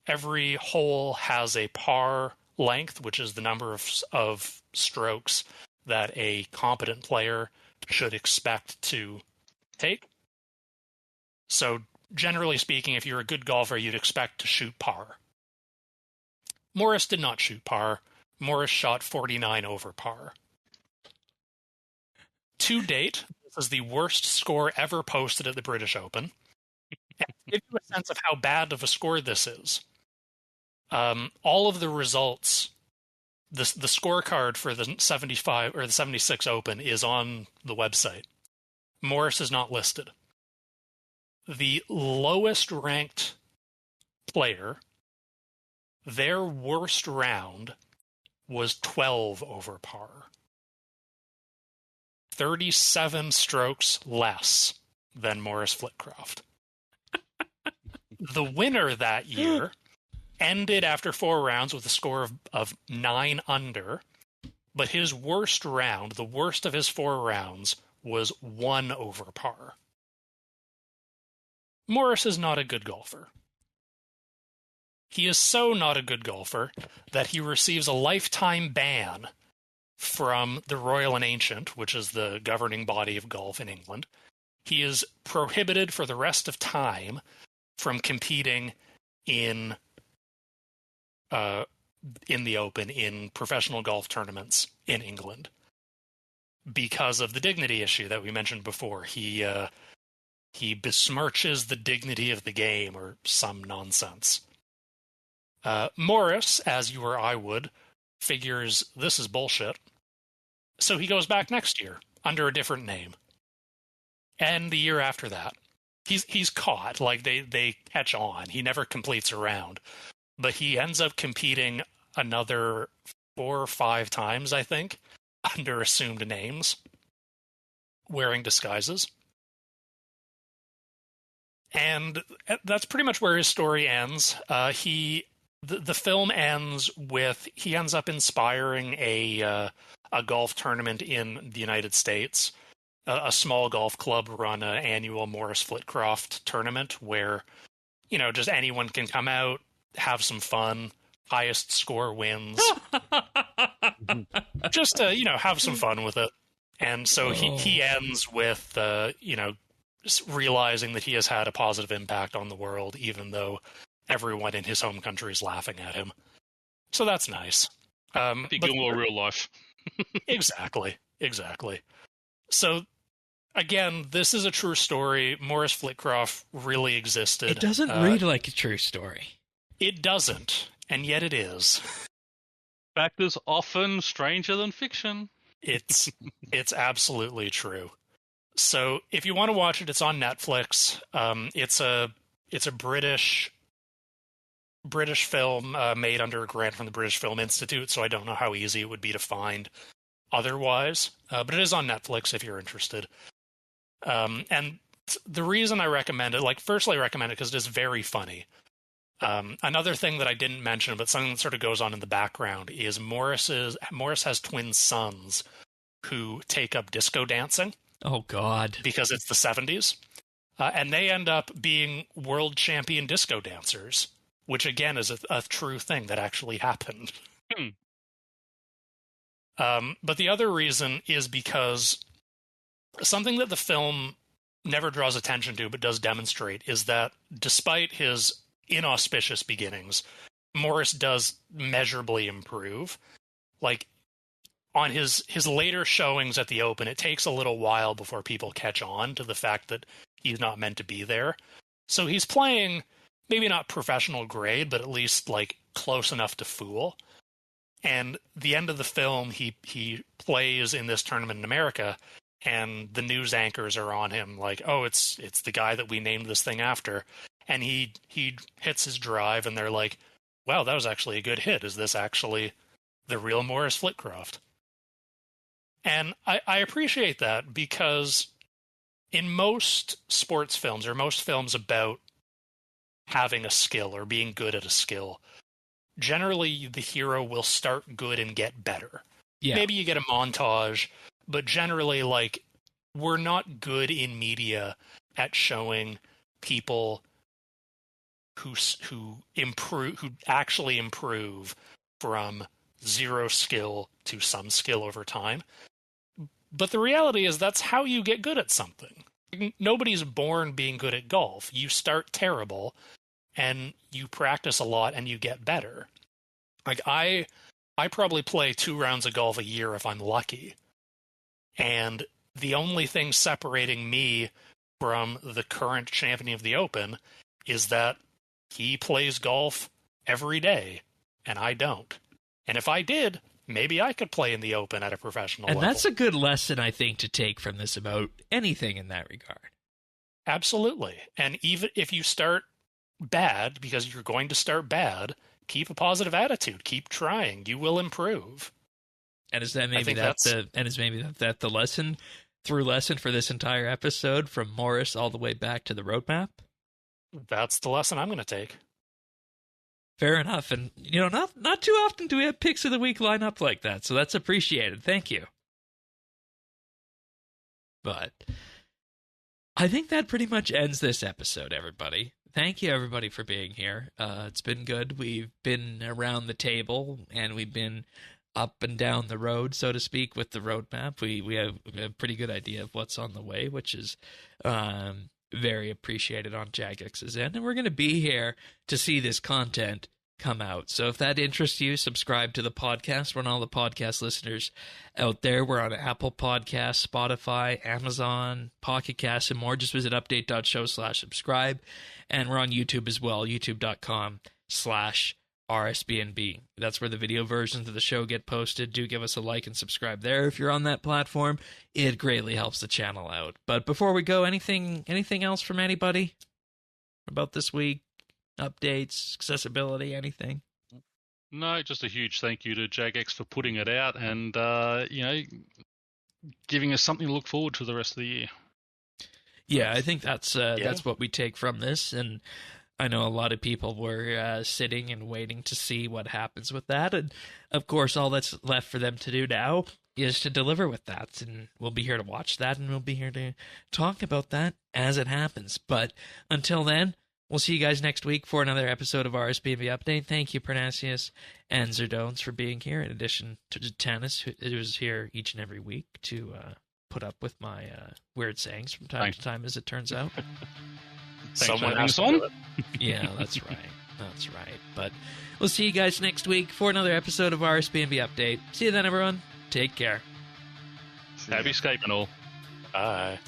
Every hole has a par length, which is the number of strokes that a competent player should expect to take. So, generally speaking, if you're a good golfer, you'd expect to shoot par. Maurice did not shoot par. Maurice shot 49 over par. To date, this is the worst score ever posted at the British Open. And to give you a sense of how bad of a score this is, all of the results, the scorecard for the 75 or the 76 Open is on the website. Maurice is not listed. The lowest ranked player, their worst round was 12 over par. 37 strokes less than Maurice Flitcroft. The winner that year ended after 4 rounds with a score of 9 under, but his worst round, the worst of his 4 rounds, was 1 over par. Morris is not a good golfer. He is so not a good golfer that he receives a lifetime ban from the Royal and Ancient, which is the governing body of golf in England. He is prohibited for the rest of time from competing in the Open, in professional golf tournaments in England, because of the dignity issue that we mentioned before. He besmirches the dignity of the game, or some nonsense. Morris, as you or I would, figures this is bullshit, so he goes back next year under a different name, and the year after that. He's caught. Like, they catch on. He never completes a round. But he ends up competing another 4 or 5 times, I think, under assumed names, wearing disguises. And that's pretty much where his story ends. The film ends with he ends up inspiring a golf tournament in the United States. A small golf club run an annual Morris Flitcroft tournament where, just anyone can come out, have some fun, highest score wins. Just to, have some fun with it. And so he ends with, just realizing that he has had a positive impact on the world, even though everyone in his home country is laughing at him. So that's nice. More real life. Exactly. So, again, this is a true story. Morris Flitcroft really existed. It doesn't read like a true story. It doesn't, and yet it is. Fact is often stranger than fiction. It's absolutely true. So if you want to watch it, it's on Netflix. It's a British film made under a grant from the British Film Institute, so I don't know how easy it would be to find otherwise. But it is on Netflix if you're interested. And the reason I recommend it, firstly I recommend it because it is very funny. Another thing that I didn't mention, but something that sort of goes on in the background, is Morris has twin sons who take up disco dancing. Oh, God. Because it's the 70s. And they end up being world champion disco dancers, which, again, is a true thing that actually happened. But the other reason is because something that the film never draws attention to but does demonstrate is that despite his inauspicious beginnings, Morris does measurably improve. On his later showings at the Open, it takes a little while before people catch on to the fact that he's not meant to be there. So he's playing, maybe not professional grade, but at least close enough to fool. And the end of the film, he plays in this tournament in America, and the news anchors are on him oh, it's the guy that we named this thing after. And he hits his drive, and they're like, wow, that was actually a good hit. Is this actually the real Morris Flitcroft? And I appreciate that, because in most sports films, or most films about having a skill or being good at a skill, generally the hero will start good and get better. Yeah. Maybe you get a montage, but generally, we're not good in media at showing people who actually improve from zero skill to some skill over time. But the reality is that's how you get good at something. Nobody's born being good at golf. You start terrible, and you practice a lot, and you get better. I probably play 2 rounds of golf a year if I'm lucky. And the only thing separating me from the current champion of the Open is that he plays golf every day, and I don't. And if I did, maybe I could play in the Open at a professional level. And that's a good lesson, I think, to take from this about anything in that regard. Absolutely. And even if you start bad, because you're going to start bad, keep a positive attitude. Keep trying. You will improve. And is that maybe the lesson for this entire episode, from Morris all the way back to the roadmap? That's the lesson I'm going to take. Fair enough. And, not too often do we have picks of the week line up like that, so that's appreciated. Thank you. But I think that pretty much ends this episode, everybody. Thank you, everybody, for being here. It's been good. We've been around the table, and we've been up and down the road, so to speak, with the roadmap. We have a pretty good idea of what's on the way, which is very appreciated on Jagex's end. And we're going to be here to see this content come out. So if that interests you, subscribe to the podcast. We're on all the podcast listeners out there. We're on Apple Podcasts, Spotify, Amazon, Pocket Casts, and more. Just visit update.show/subscribe. And we're on YouTube as well, youtube.com/RSBANDB. That's where the video versions of the show get posted. Do give us a like and subscribe there if you're on that platform. It greatly helps the channel out. But before we go, anything else from anybody about this week? Updates, accessibility, anything? No, just a huge thank you to Jagex for putting it out and, giving us something to look forward to the rest of the year. Yeah, I think that's what we take from this, and I know a lot of people were sitting and waiting to see what happens with that, and of course all that's left for them to do now is to deliver with that, and we'll be here to watch that, and we'll be here to talk about that as it happens. But until then, we'll see you guys next week for another episode of RSBANDB Update. Thank you, Pernasius and Zerdones, for being here, in addition to Tannis, who is here each and every week to put up with my weird sayings from time to time, as it turns out. Someone has to do it. Yeah, that's right. That's right. But we'll see you guys next week for another episode of RSBANDB Update. See you then, everyone. Take care. Happy Skype and all. Bye.